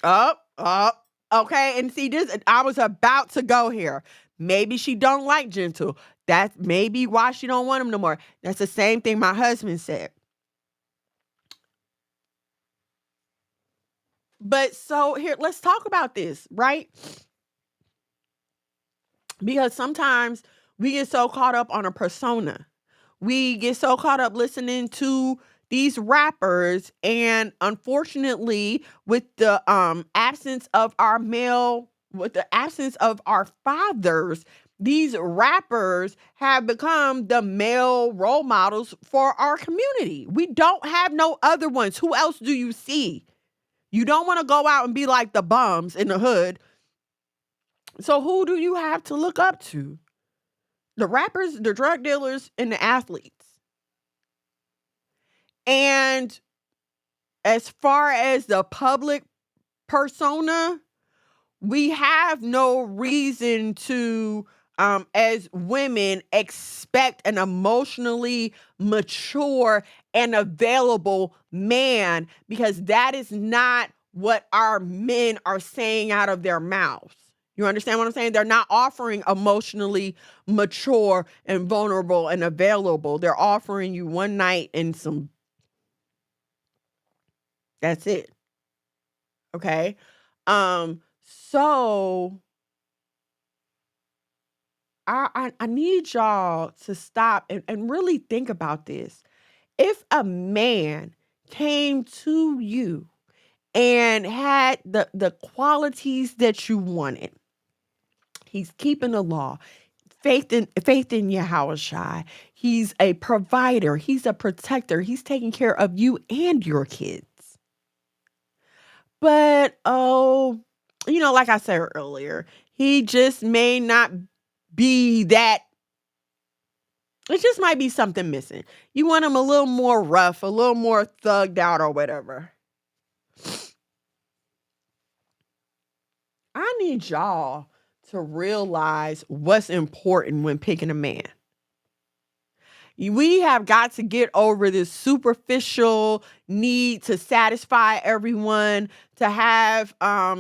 okay, and see this, I was about to go here. Maybe she don't like gentle. That's maybe why she don't want him no more. That's the same thing my husband said. But so here, let's talk about this, right? Because sometimes we get so caught up on a persona. We get so caught up listening to these rappers, and unfortunately, with the absence of our fathers, these rappers have become the male role models for our community. We don't have no other ones. Who else do you see? You don't want to go out and be like the bums in the hood. So who do you have to look up to? The rappers, the drug dealers, and the athletes. And as far as the public persona, we have no reason to, as women, expect an emotionally mature and available man, because that is not what our men are saying out of their mouths. You understand what I'm saying? They're not offering emotionally mature and vulnerable and available. They're offering you one night and that's it. Okay. So I need y'all to stop and really think about this. If a man came to you and had the qualities that you wanted, he's keeping the law, faith in Yahushua. He's a provider. He's a protector. He's taking care of you and your kids. But like I said earlier, he just may not be that. It just might be something missing. You want him a little more rough, a little more thugged out or whatever. I need y'all to realize what's important when picking a man. We have got to get over this superficial need to satisfy everyone, to have a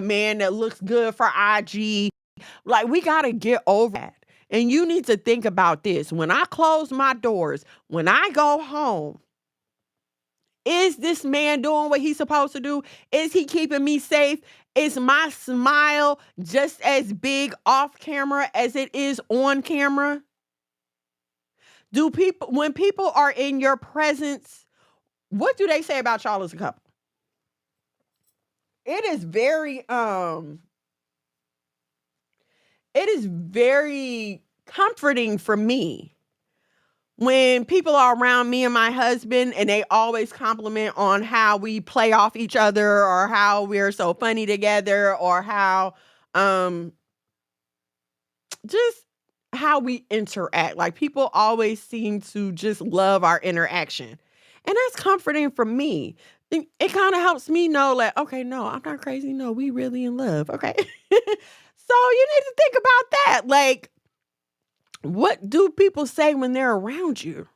man that looks good for IG. Like, we got to get over that. And you need to think about this. When I close my doors, when I go home, is this man doing what he's supposed to do? Is he keeping me safe? Is my smile just as big off camera as it is on camera? When people are in your presence, what do they say about y'all as a couple? It is very comforting for me when people are around me and my husband and they always compliment on how we play off each other or how we're so funny together or how just how we interact. Like, people always seem to just love our interaction. And that's comforting for me. It kind of helps me know, like, okay, no, I'm not crazy. No, we really in love. Okay. So you need to think about that. Like, what do people say when they're around you?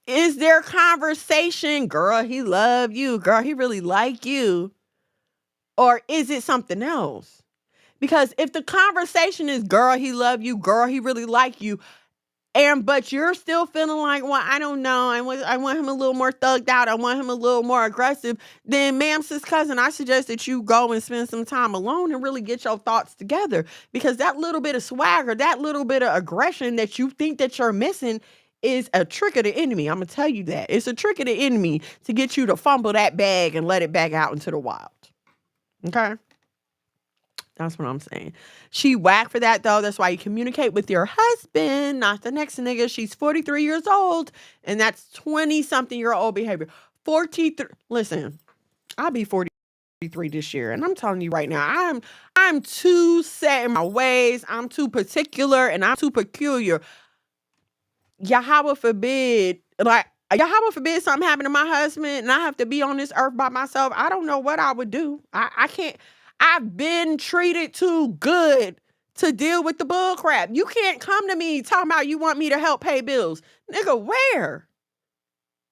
Is there conversation? Girl, he love you. Girl, he really like you. Or is it something else? Because if the conversation is, girl, he love you, girl, he really like you, but you're still feeling like, well, I don't know, I want him a little more thugged out, I want him a little more aggressive, then ma'am, sis, cousin, I suggest that you go and spend some time alone and really get your thoughts together. Because that little bit of swagger, that little bit of aggression that you think that you're missing is a trick of the enemy. I'm going to tell you that. It's a trick of the enemy to get you to fumble that bag and let it back out into the wild. Okay? That's what I'm saying. She whack for that, though. That's why you communicate with your husband, not the next nigga. She's 43 years old, and that's 20-something-year-old behavior. 43. Listen, I'll be 43 this year, and I'm telling you right now, I'm too set in my ways. I'm too particular, and I'm too peculiar. Yahweh forbid something happen to my husband, and I have to be on this earth by myself. I don't know what I would do. I can't. I've been treated too good to deal with the bull crap. You can't come to me talking about you want me to help pay bills. Nigga, where?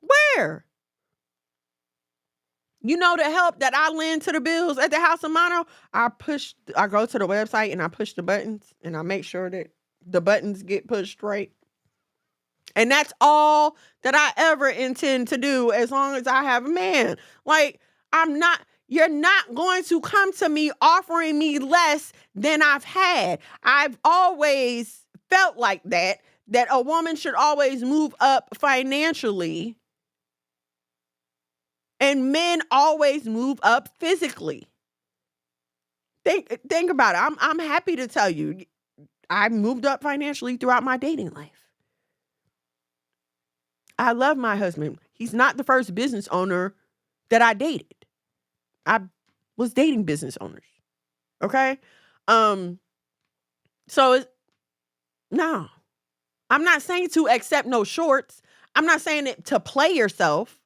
Where? You know the help that I lend to the bills at the House of Mono? I go to the website and I push the buttons and I make sure that the buttons get pushed straight. And that's all that I ever intend to do as long as I have a man. Like, you're not going to come to me offering me less than I've had. I've always felt like that a woman should always move up financially and men always move up physically. Think about it. I'm happy to tell you, I moved up financially throughout my dating life. I love my husband. He's not the first business owner that I dated. I was dating business owners. Okay? No. I'm not saying to accept no shorts. I'm not saying it to play yourself.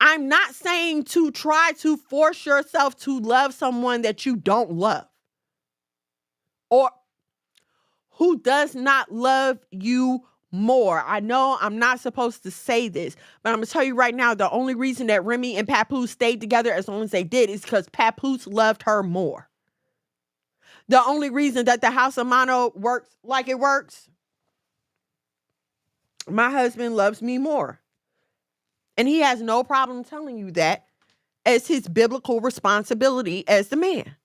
I'm not saying to try to force yourself to love someone that you don't love or who does not love you more. I know I'm not supposed to say this, but I'm going to tell you right now, the only reason that Remy and Papoose stayed together as long as they did is because Papoose loved her more. The only reason that the House of Mono works like it works, my husband loves me more. And he has no problem telling you that. as his biblical responsibility as the man.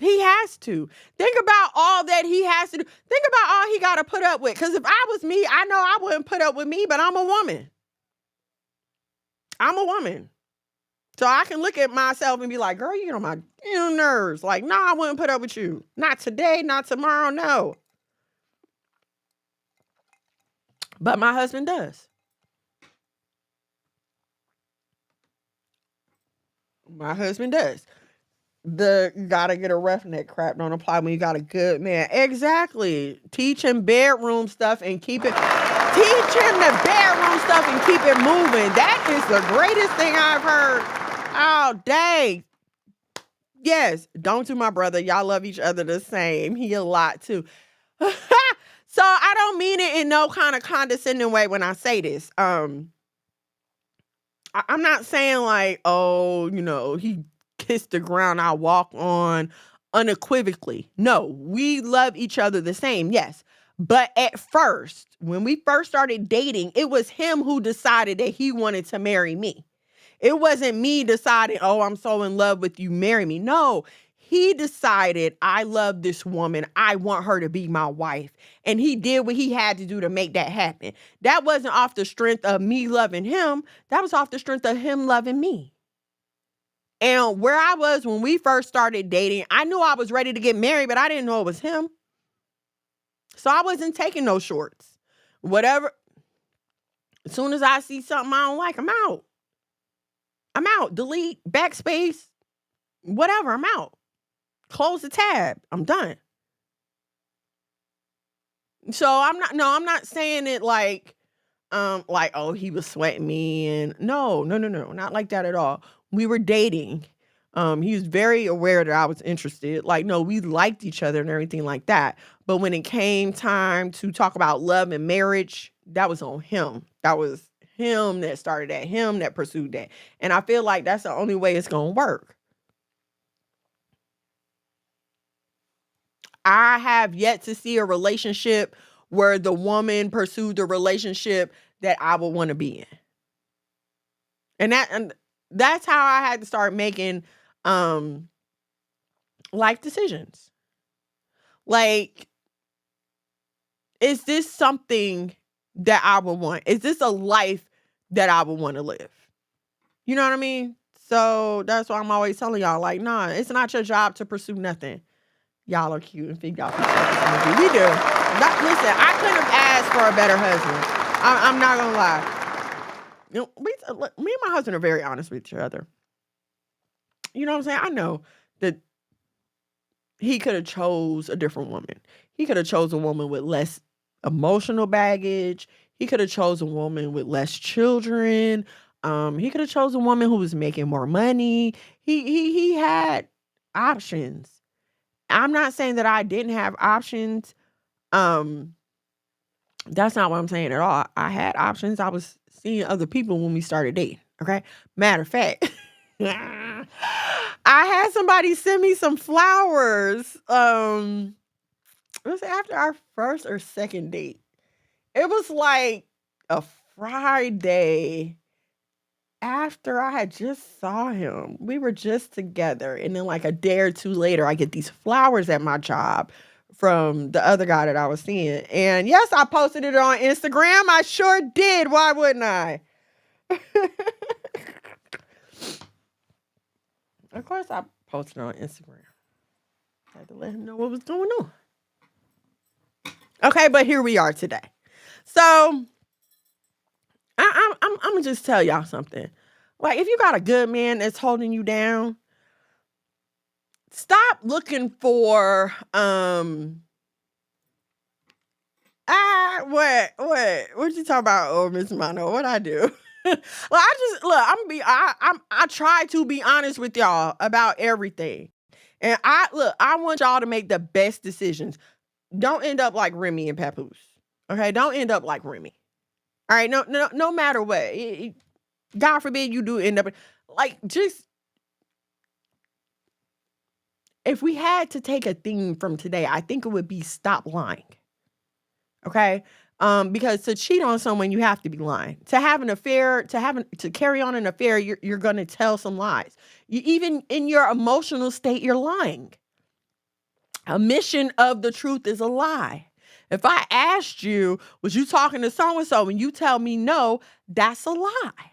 He has to. Think about all that he has to do. Think about all he got to put up with. Because if I was me, I know I wouldn't put up with me, but I'm a woman. I'm a woman. So I can look at myself and be like, girl, you get on my nerves. Like, no, I wouldn't put up with you. Not today, not tomorrow, no. But my husband does. My husband does. The gotta get a roughneck crap don't apply when you got a good man. Exactly. Teach him bedroom stuff and keep it. Teach him the bedroom stuff and keep it moving. That is the greatest thing I've heard. Oh, dang. Yes. Don't do my brother. Y'all love each other the same. He a lot too. So I don't mean it in no kind of condescending way when I say this. I'm not saying like, oh, he kissed the ground I walk on unequivocally. No, we love each other the same, yes. But at first, when we first started dating, it was him who decided that he wanted to marry me. It wasn't me deciding, oh, I'm so in love with you, marry me. No, he decided, I love this woman. I want her to be my wife. And he did what he had to do to make that happen. That wasn't off the strength of me loving him. That was off the strength of him loving me. And where I was when we first started dating, I knew I was ready to get married, but I didn't know it was him. So I wasn't taking no shorts. Whatever. As soon as I see something I don't like, I'm out. I'm out. Delete, backspace, whatever, I'm out. Close the tab. I'm done. So I'm not saying it like, oh, he was sweating me and no, not like that at all. We were dating. He was very aware that I was interested. Like, no, we liked each other and everything like that. But when it came time to talk about love and marriage, that was on him. That was him that started that, him that pursued that. And I feel like that's the only way it's going to work. I have yet to see a relationship where the woman pursued the relationship that I would want to be in. And that's how I had to start making life decisions. Like, is this something that I would want? Is this a life that I would want to live? You know what I mean? So that's why I'm always telling y'all, like, nah, it's not your job to pursue nothing. Y'all are cute and think y'all can we do. Listen, I couldn't have asked for a better husband. I'm not gonna lie. Me and my husband are very honest with each other. You know what I'm saying? I know that he could have chose a different woman. He could have chose a woman with less emotional baggage. He could have chose a woman with less children. He could have chose a woman who was making more money. He had options. I'm not saying that I didn't have options. That's not what I'm saying at all. I had options. I was seeing other people when we started dating. Okay. Matter of fact, I had somebody send me some flowers. It was after our first or second date. It was like a Friday after I had just saw him. We were just together. And then like a day or two later, I get these flowers at my job from the other guy that I was seeing. And yes, I posted it on Instagram. I sure did. Why wouldn't I? Of course I posted it on Instagram. I had to let him know what was going on. Okay, but here we are today. So I'm gonna just tell y'all something. Like, if you got a good man that's holding you down, stop looking for what you talking about? Oh, Miss Mono, what I do? I try to be honest with y'all about everything, and I want y'all to make the best decisions. Don't end up like Remy and Papoose. Okay, don't end up like Remy. All right, no matter what. God forbid you do end up like, just, if we had to take a theme from today, I think it would be stop lying. Okay? Because to cheat on someone, you have to be lying. To have an affair, to carry on an affair, you're going to tell some lies. You, even in your emotional state, you're lying. Omission of the truth is a lie. If I asked you, was you talking to so-and-so and you tell me no, that's a lie.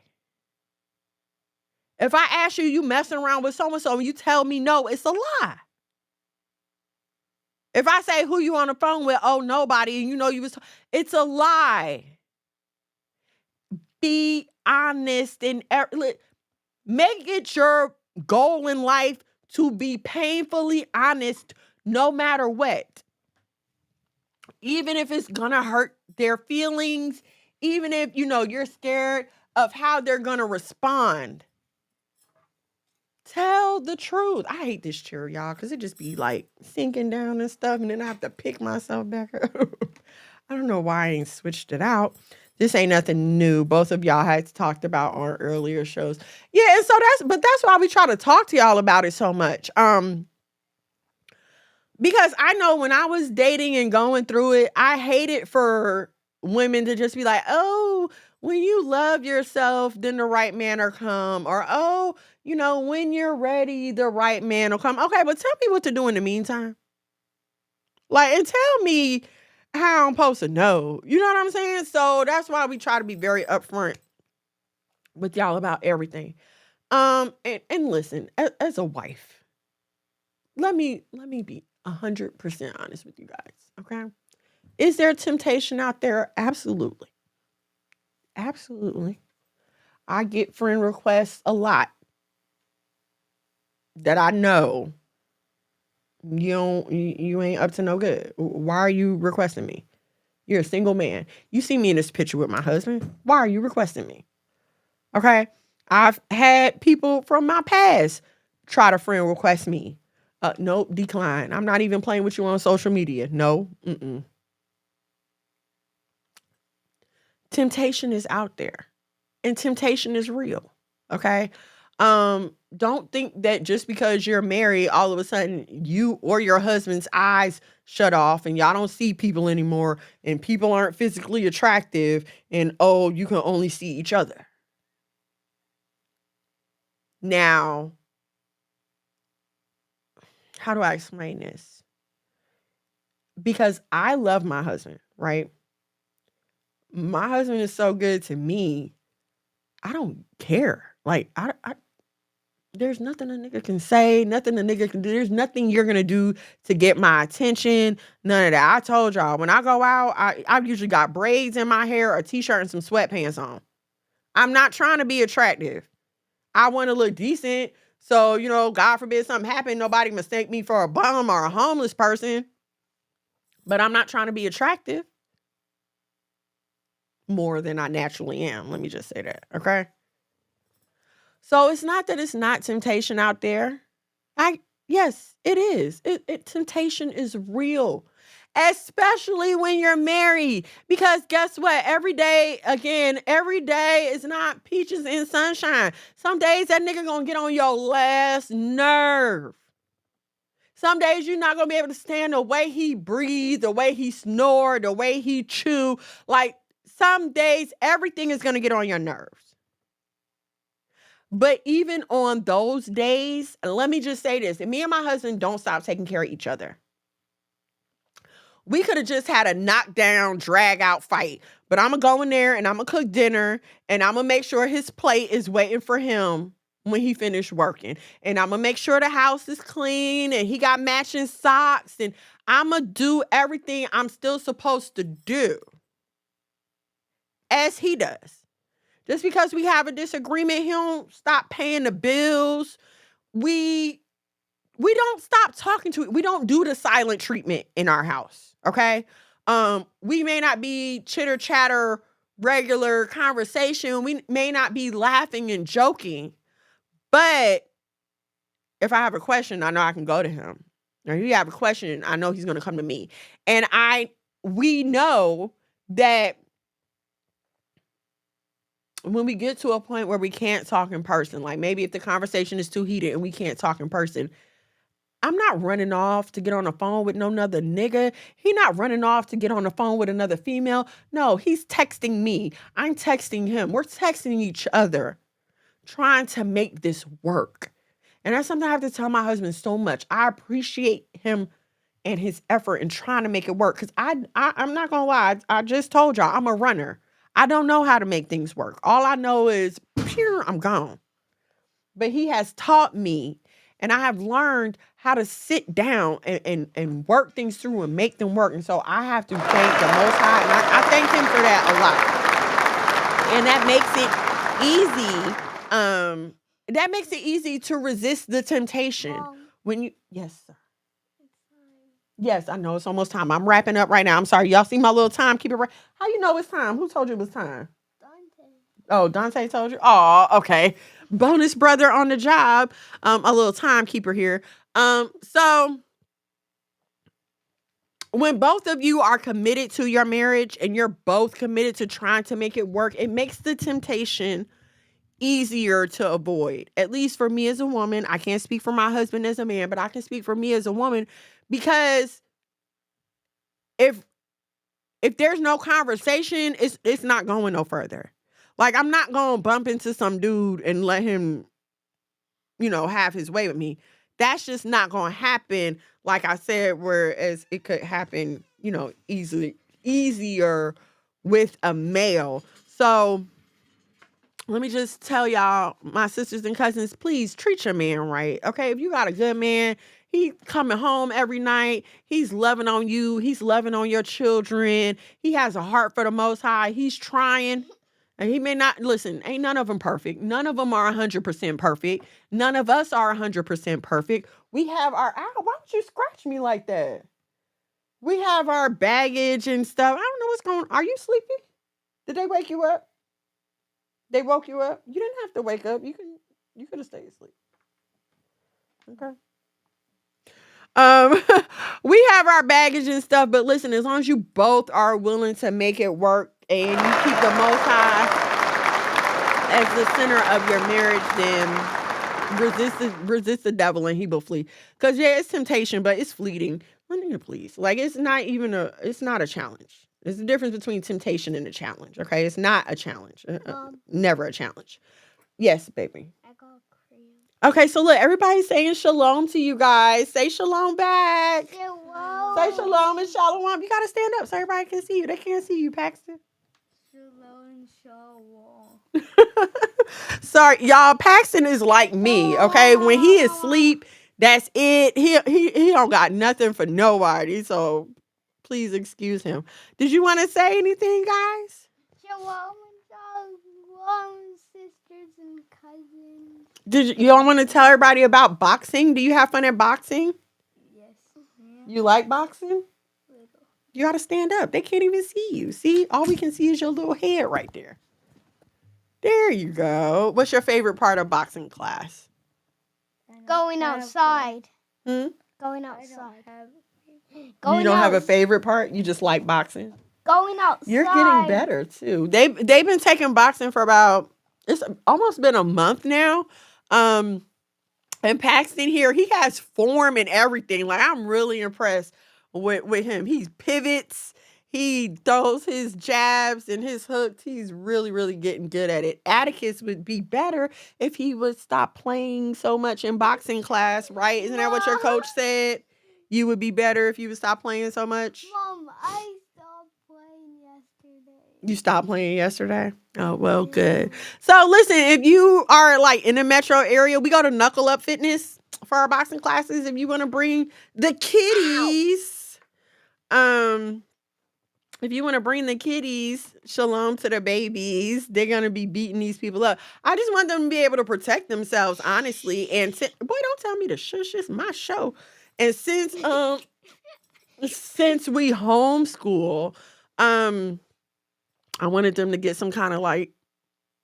If I ask you, you messing around with so-and-so and you tell me no, it's a lie. If I say who you on the phone with, oh, nobody, and you know you was, it's a lie. Be honest and make it your goal in life to be painfully honest no matter what. Even if it's gonna hurt their feelings, even if, you're scared of how they're gonna respond. Tell the truth. I hate this chair, y'all, because it just be like sinking down and stuff, and then I have to pick myself back up. I don't know why I ain't switched it out. This ain't nothing new. Both of y'all had talked about on earlier shows. Yeah, and so that's why we try to talk to y'all about it so much. Because I know when I was dating and going through it, I hated for women to just be like, oh, when you love yourself, then the right man will come. Or, oh, when you're ready, the right man will come. Okay, but tell me what to do in the meantime. And tell me how I'm supposed to know. You know what I'm saying? So that's why we try to be very upfront with y'all about everything. And listen, as a wife, let me be 100% honest with you guys, okay? Is there temptation out there? Absolutely. Absolutely. I get friend requests a lot that I know you ain't up to no good. Why are you requesting me? You're a single man. You see me in this picture with my husband. Why are you requesting me? Okay? I've had people from my past try to friend request me. No, decline. I'm not even playing with you on social media. No. Temptation is out there. And temptation is real. Okay? Don't think that just because you're married, all of a sudden you or your husband's eyes shut off and y'all don't see people anymore and people aren't physically attractive and, oh, you can only see each other. Now, how do I explain this? Because I love my husband, right? My husband is so good to me. I don't care. There's nothing a nigga can say, nothing a nigga can do. There's nothing you're going to do to get my attention. None of that. I told y'all, when I go out, I've usually got braids in my hair, a t-shirt, and some sweatpants on. I'm not trying to be attractive. I want to look decent. So, God forbid something happen, nobody mistake me for a bum or a homeless person. But I'm not trying to be attractive more than I naturally am. Let me just say that, okay? So it's not that it's not temptation out there. Yes, it is. Temptation is real, especially when you're married. Because guess what? Every day is not peaches and sunshine. Some days that nigga gonna get on your last nerve. Some days you're not gonna be able to stand the way he breathes, the way he snore, the way he chew. Some days everything is gonna get on your nerves. But even on those days, let me just say this, and me and my husband don't stop taking care of each other. We could have just had a knockdown, drag out fight, but I'm going to go in there and I'm going to cook dinner and I'm going to make sure his plate is waiting for him when he finished working. And I'm going to make sure the house is clean and he got matching socks and I'm going to do everything I'm still supposed to do as he does. Just because we have a disagreement, he don't stop paying the bills. We don't stop talking to it. We don't do the silent treatment in our house, okay? We may not be chitter chatter, regular conversation. We may not be laughing and joking, but if I have a question, I know I can go to him. Or if you have a question, I know he's going to come to me. And we know that when we get to a point where we can't talk in person, like maybe if the conversation is too heated and we can't talk in person, I'm not running off to get on the phone with no other nigga. He not running off to get on the phone with another female. No, he's texting me. I'm texting him. We're texting each other, trying to make this work. And that's something I have to tell my husband so much. I appreciate him and his effort in trying to make it work. Because I'm not going to lie. I just told y'all I'm a runner. I don't know how to make things work. All I know is, pure, I'm gone. But he has taught me, and I have learned how to sit down and work things through and make them work. And so I have to thank the Most High. And I thank him for that a lot. And that makes it easy to resist the temptation. When you, yes, sir. Yes, I know it's almost time. I'm wrapping up right now. I'm sorry. Y'all see my little timekeeper? How you know it's time? Who told you it was time? Dante. Oh, Dante told you? Oh, okay. Bonus brother on the job. A little timekeeper here. So when both of you are committed to your marriage and you're both committed to trying to make it work, it makes the temptation easier to avoid. At least for me as a woman. I can't speak for my husband as a man, but I can speak for me as a woman, because if there's no conversation, it's not going no further. Like, I'm not going to bump into some dude and let him, have his way with me. That's just not going to happen. Like I said, whereas it could happen, easier with a male. So let me just tell y'all, my sisters and cousins, please treat your man right. Okay. If you got a good man, he coming home every night. He's loving on you. He's loving on your children. He has a heart for the Most High. He's trying. And he may not, listen, ain't none of them perfect. None of them are 100% perfect. None of us are 100% perfect. We have our, ow, why would you scratch me like that? We have our baggage and stuff. I don't know what's going on. Are you sleepy? Did they wake you up? They woke you up? You didn't have to wake up. You could have stayed asleep. Okay. We have our baggage and stuff, but listen, as long as you both are willing to make it work and you keep the Most High as the center of your marriage, then resist the devil and he will flee. Because it's temptation, but it's fleeting. Let me please. Like, it's not a challenge. There's a difference between temptation and a challenge. Okay, it's not a challenge. Never a challenge. Yes, baby. I got cream. Okay, so look, everybody's saying shalom to you guys. Say shalom back. Shalom. Say shalom and shalom. You gotta stand up so everybody can see you. They can't see you, Paxton. Shalom, shalom. Sorry, y'all. Paxton is like me. Okay, when he is asleep, that's it. He don't got nothing for nobody. So please excuse him. Did you want to say anything, guys? Shalom and shalom, sisters and cousins. Y'all want to tell everybody about boxing? Do you have fun at boxing? Yes. You like boxing? You got to stand up. They can't even see you. See, all we can see is your little head right there. There you go. What's your favorite part of boxing class?
Going outside. Going outside.
You don't have a favorite part? You just like boxing?
Going outside.
You're getting better, too. They've been taking boxing for it's almost been a month now. And Paxton here, he has form and everything. Like, I'm really impressed with him. He pivots. He throws his jabs and his hooks. He's really, really getting good at it. Atticus would be better if he would stop playing so much in boxing class, right? Isn't that what your coach said? You would be better if you would stop playing so much?
Mom, I stopped playing yesterday.
You stopped playing yesterday? Oh, well, good. So, listen, if you are, like, in the metro area, we go to Knuckle Up Fitness for our boxing classes. If you want to bring the kiddies, if you want to bring the kiddies, shalom to the babies. They're going to be beating these people up. I just want them to be able to protect themselves, honestly. And boy, don't tell me to shush. It's my show. And since we homeschool, I wanted them to get some kind of, like,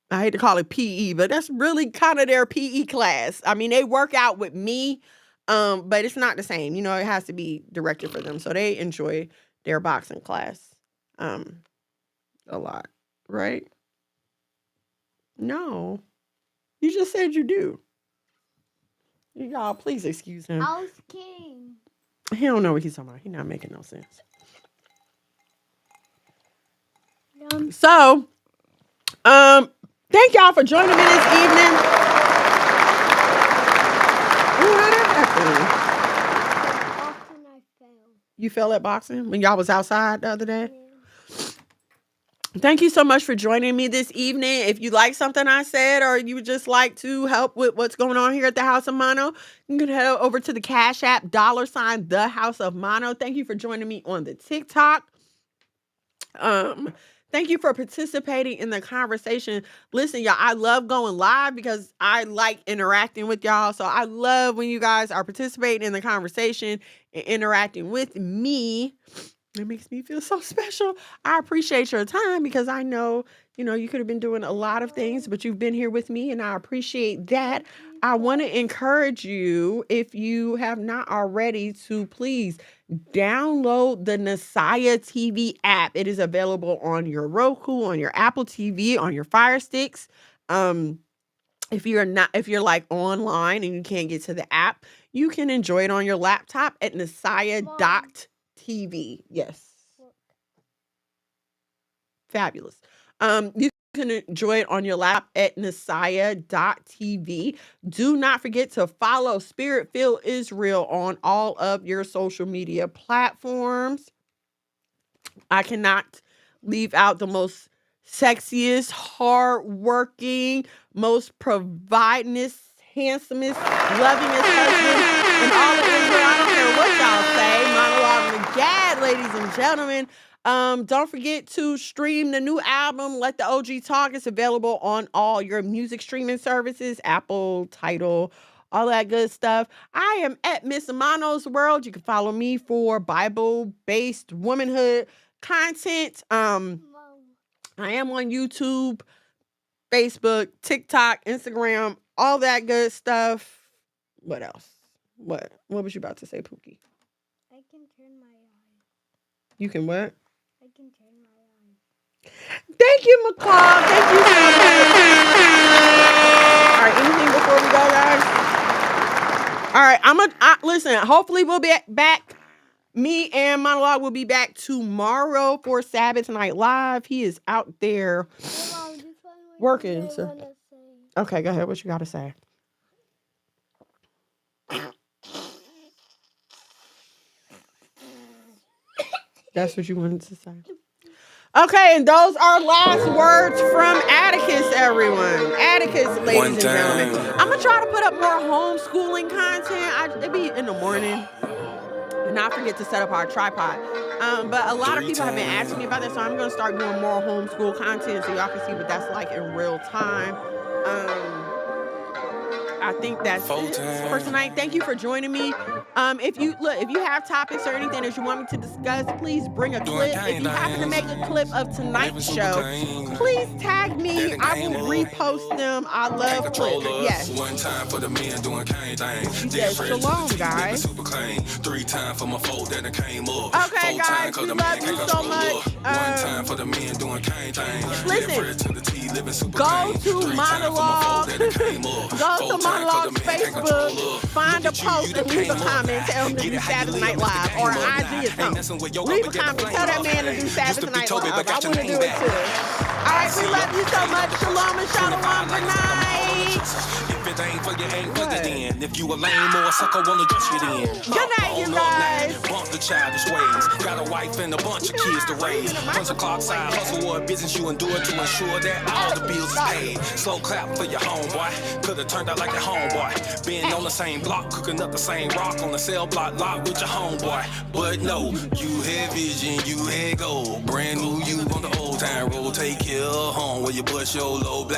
I hate to call it PE, but that's really kind of their PE class. I mean, they work out with me, but it's not the same. It has to be directed for them. So they enjoy their boxing class a lot, right? No. You just said you do. Y'all, please excuse him.
I was king.
He don't know what he's talking about. He's not making no sense. So, thank y'all for joining me this evening. Ooh, how that happened?
Often I fail.
You fell at boxing when y'all was outside the other day?
Yeah.
Thank you so much for joining me this evening. If you like something I said or you would just like to help with what's going on here at the House of Mono, you can head over to the Cash App, $ the House of Mono. Thank you for joining me on the TikTok. Thank you for participating in the conversation. Listen, y'all, I love going live because I like interacting with y'all. So I love when you guys are participating in the conversation and interacting with me. It makes me feel so special. I appreciate your time because I know, you could have been doing a lot of things, but you've been here with me and I appreciate that. I want to encourage you, if you have not already, to please download the Messiah TV app. It is available on your Roku, on your Apple TV, on your Fire Sticks. If you're like online and you can't get to the app, you can enjoy it on your laptop at Messiah.tv. Yes. Fabulous. You can enjoy it on your lap at Messiah.tv. Do not forget to follow Spirit Filled Israel on all of your social media platforms. I cannot leave out the most sexiest, hardworking, most providingest, handsomest, lovingest husband in all of Israel. I don't care what y'all say. Monologue Magad, ladies and gentlemen. Don't forget to stream the new album, Let the OG Talk. It's available on all your music streaming services, Apple, Tidal, all that good stuff. I am at Miss Mono's World. You can follow me for Bible-based womanhood content. I am on YouTube, Facebook, TikTok, Instagram, all that good stuff. What else? What was you about to say, Pookie?
I can turn my eye.
You can what?
I can turn my eye.
Thank you, McCall. Thank you so much. All right, anything before we go, guys? All right, listen, hopefully we'll be back. Me and Monologue will be back tomorrow for Sabbath Night Live. He is out there working. Okay, go ahead. What you got to say? That's what you wanted to say. Okay, and those are last words from Atticus, everyone. Atticus, ladies and gentlemen. I'm going to try to put up more homeschooling content. It'll be in the morning. And not forget to set up our tripod. But a lot of people have been asking me about that, so I'm going to start doing more homeschool content so y'all can see what that's like in real time. I think that's it for tonight. Thank you for joining me. If you have topics or anything that you want me to discuss, please bring a clip. If you happen to make a clip of tonight's show, please tag me. I will repost them. I love clips. Yes.
One time for the men doing cane things.
Yes, shalom, guys.
3 times for my folk that came up.
Okay, guys, we love you so much.
One time for the men doing cane things.
Listen, go to Monologue. Go to Monologue's Facebook, find a post and leave a comment. Tell him to do Saturday Night Live or IG or something. Leave a comment. Tell that man to do Saturday Night Live. I want to do it too. All right, we love you so much. Shalom and shalom. Good night.
If it ain't for you, ain't for you then. If you a lame or a sucker, wanna dress you then.
Good night, you guys.
Bump the childish ways. Got a wife and a bunch of kids to raise. Punch a clock side hustle or a business you endure to ensure that all the bills is paid. Slow clap for your homeboy. Could've turned out like your homeboy. Been on the same block, cooking up the same rock on the cell block lot with your homeboy. But no, you had vision, you had gold. Brand new you on the old time road. Take care of home where you bust your low black.